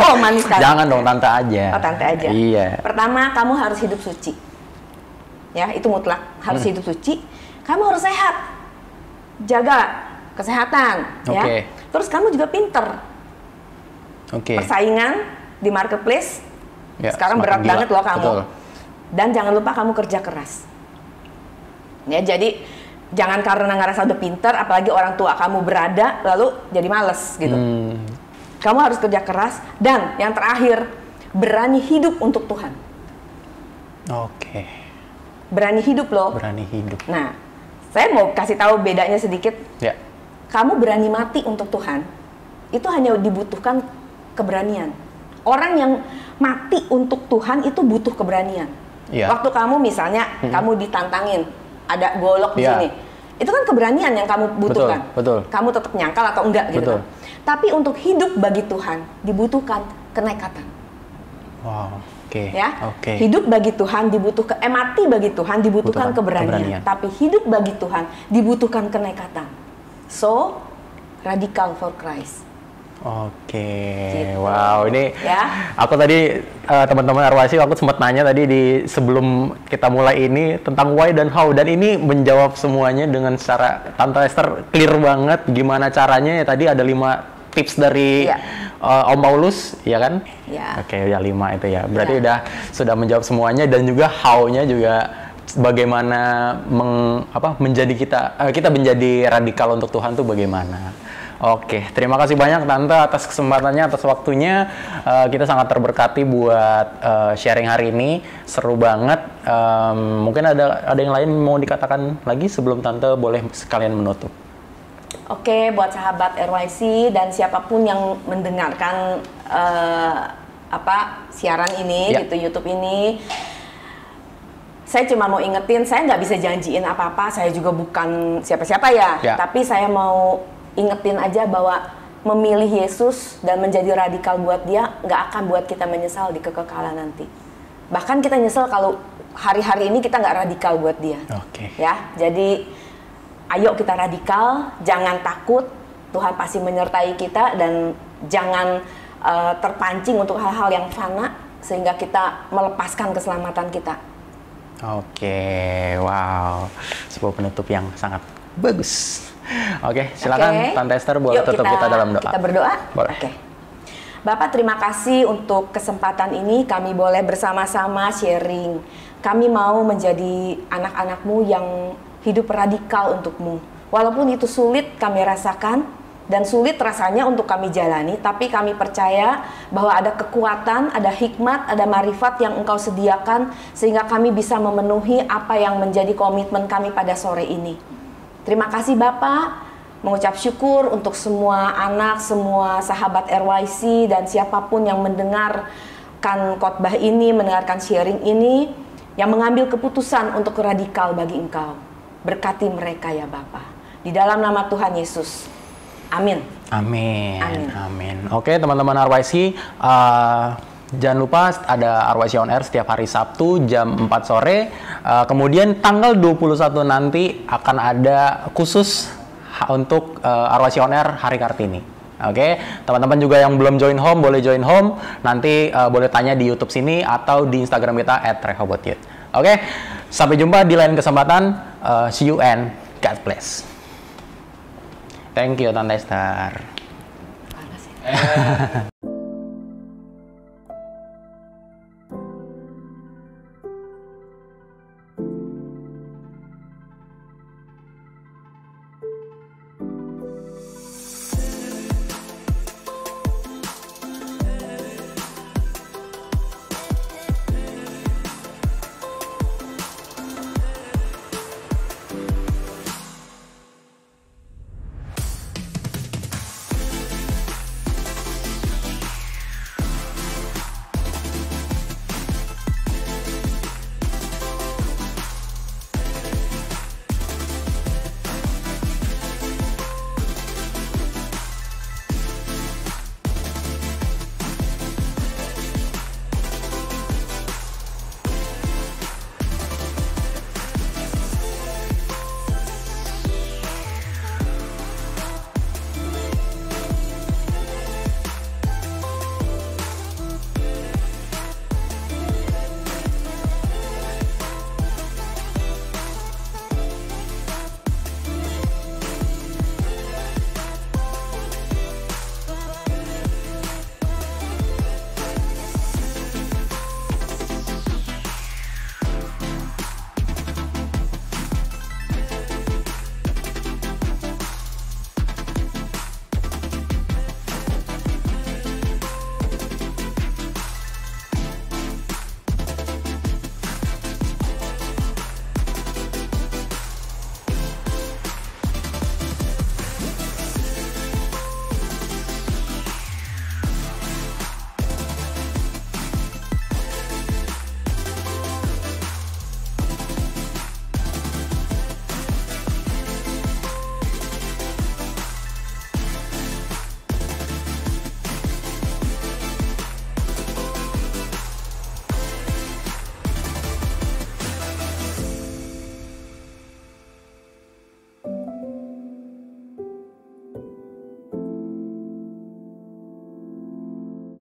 Oma nih sekarang. Jangan dong, Tante aja. Oh, Tante aja. Iya. Pertama, kamu harus hidup suci. Ya, itu mutlak. Harus hidup suci. Kamu harus sehat. Jaga kesehatan, ya. Terus kamu juga pinter. Persaingan di marketplace sekarang berat banget loh kamu. Dan jangan lupa kamu kerja keras. Ya, jadi jangan karena ngerasa udah pinter, apalagi orang tua kamu berada, lalu jadi males gitu. Kamu harus kerja keras. Dan yang terakhir, berani hidup untuk Tuhan. Berani hidup loh. Berani hidup. Nah, saya mau kasih tahu bedanya sedikit. Kamu berani mati untuk Tuhan, itu hanya dibutuhkan keberanian. Orang yang mati untuk Tuhan itu butuh keberanian. Waktu kamu misalnya kamu ditantangin, ada golok di sini, itu kan keberanian yang kamu butuhkan. Betul. Kamu tetap nyangkal atau enggak gitu kan. Tapi untuk hidup bagi Tuhan dibutuhkan kenekatan. Hidup bagi Tuhan dibutuhkan, mati bagi Tuhan dibutuhkan keberanian. Tapi hidup bagi Tuhan dibutuhkan kenekatan. So, radical for Christ. Gitu. Wow, ini aku tadi teman-teman Arwasi, aku sempat nanya tadi sebelum kita mulai ini tentang why dan how, dan ini menjawab semuanya dengan secara Tante Esther clear banget gimana caranya. Tadi ada 5 tips dari Om Paulus, ya kan? Ya 5 itu ya. Berarti sudah menjawab semuanya, dan juga how-nya juga bagaimana menjadi kita menjadi radikal untuk Tuhan tuh bagaimana. Terima kasih banyak Tante atas kesempatannya, atas waktunya. Kita sangat terberkati buat sharing hari ini, seru banget. Mungkin ada yang lain mau dikatakan lagi sebelum Tante boleh sekalian menutup. Buat sahabat RYC dan siapapun yang mendengarkan siaran ini gitu, YouTube ini, saya cuma mau ingetin, saya nggak bisa janjiin apa-apa, saya juga bukan siapa-siapa tapi saya mau ingetin aja bahwa memilih Yesus dan menjadi radikal buat Dia nggak akan buat kita menyesal di kekekalan nanti. Bahkan kita nyesel kalau hari-hari ini kita nggak radikal buat Dia. Ya, jadi ayo kita radikal, jangan takut, Tuhan pasti menyertai kita, dan jangan terpancing untuk hal-hal yang fana sehingga kita melepaskan keselamatan kita. Wow, sebuah penutup yang sangat bagus. Silakan Tante Esther boleh tutup kita dalam doa. Kita berdoa? Boleh. Bapak, terima kasih untuk kesempatan ini, kami boleh bersama-sama sharing. Kami mau menjadi anak-anak-Mu yang hidup radikal untuk-Mu. Walaupun itu sulit kami rasakan dan sulit rasanya untuk kami jalani, tapi kami percaya bahwa ada kekuatan, ada hikmat, ada marifat yang Engkau sediakan sehingga kami bisa memenuhi apa yang menjadi komitmen kami pada sore ini. Terima kasih Bapak, mengucap syukur untuk semua anak, semua sahabat RYC dan siapapun yang mendengarkan khotbah ini, mendengarkan sharing ini, yang mengambil keputusan untuk radikal bagi Engkau. Berkati mereka ya Bapa. Di dalam nama Tuhan Yesus. Amin. Amin. Amin. Amin. Oke teman-teman RYC, jangan lupa ada RYC On Air setiap hari Sabtu jam 4 sore. Kemudian tanggal 21 nanti akan ada khusus untuk RYC On Air Hari Kartini. Oke, teman-teman juga yang belum join home boleh join home. Nanti boleh tanya di YouTube sini atau di Instagram kita @rehobotyouth. Oke, sampai jumpa di lain kesempatan. See you and God bless. Thank you Tante Esther.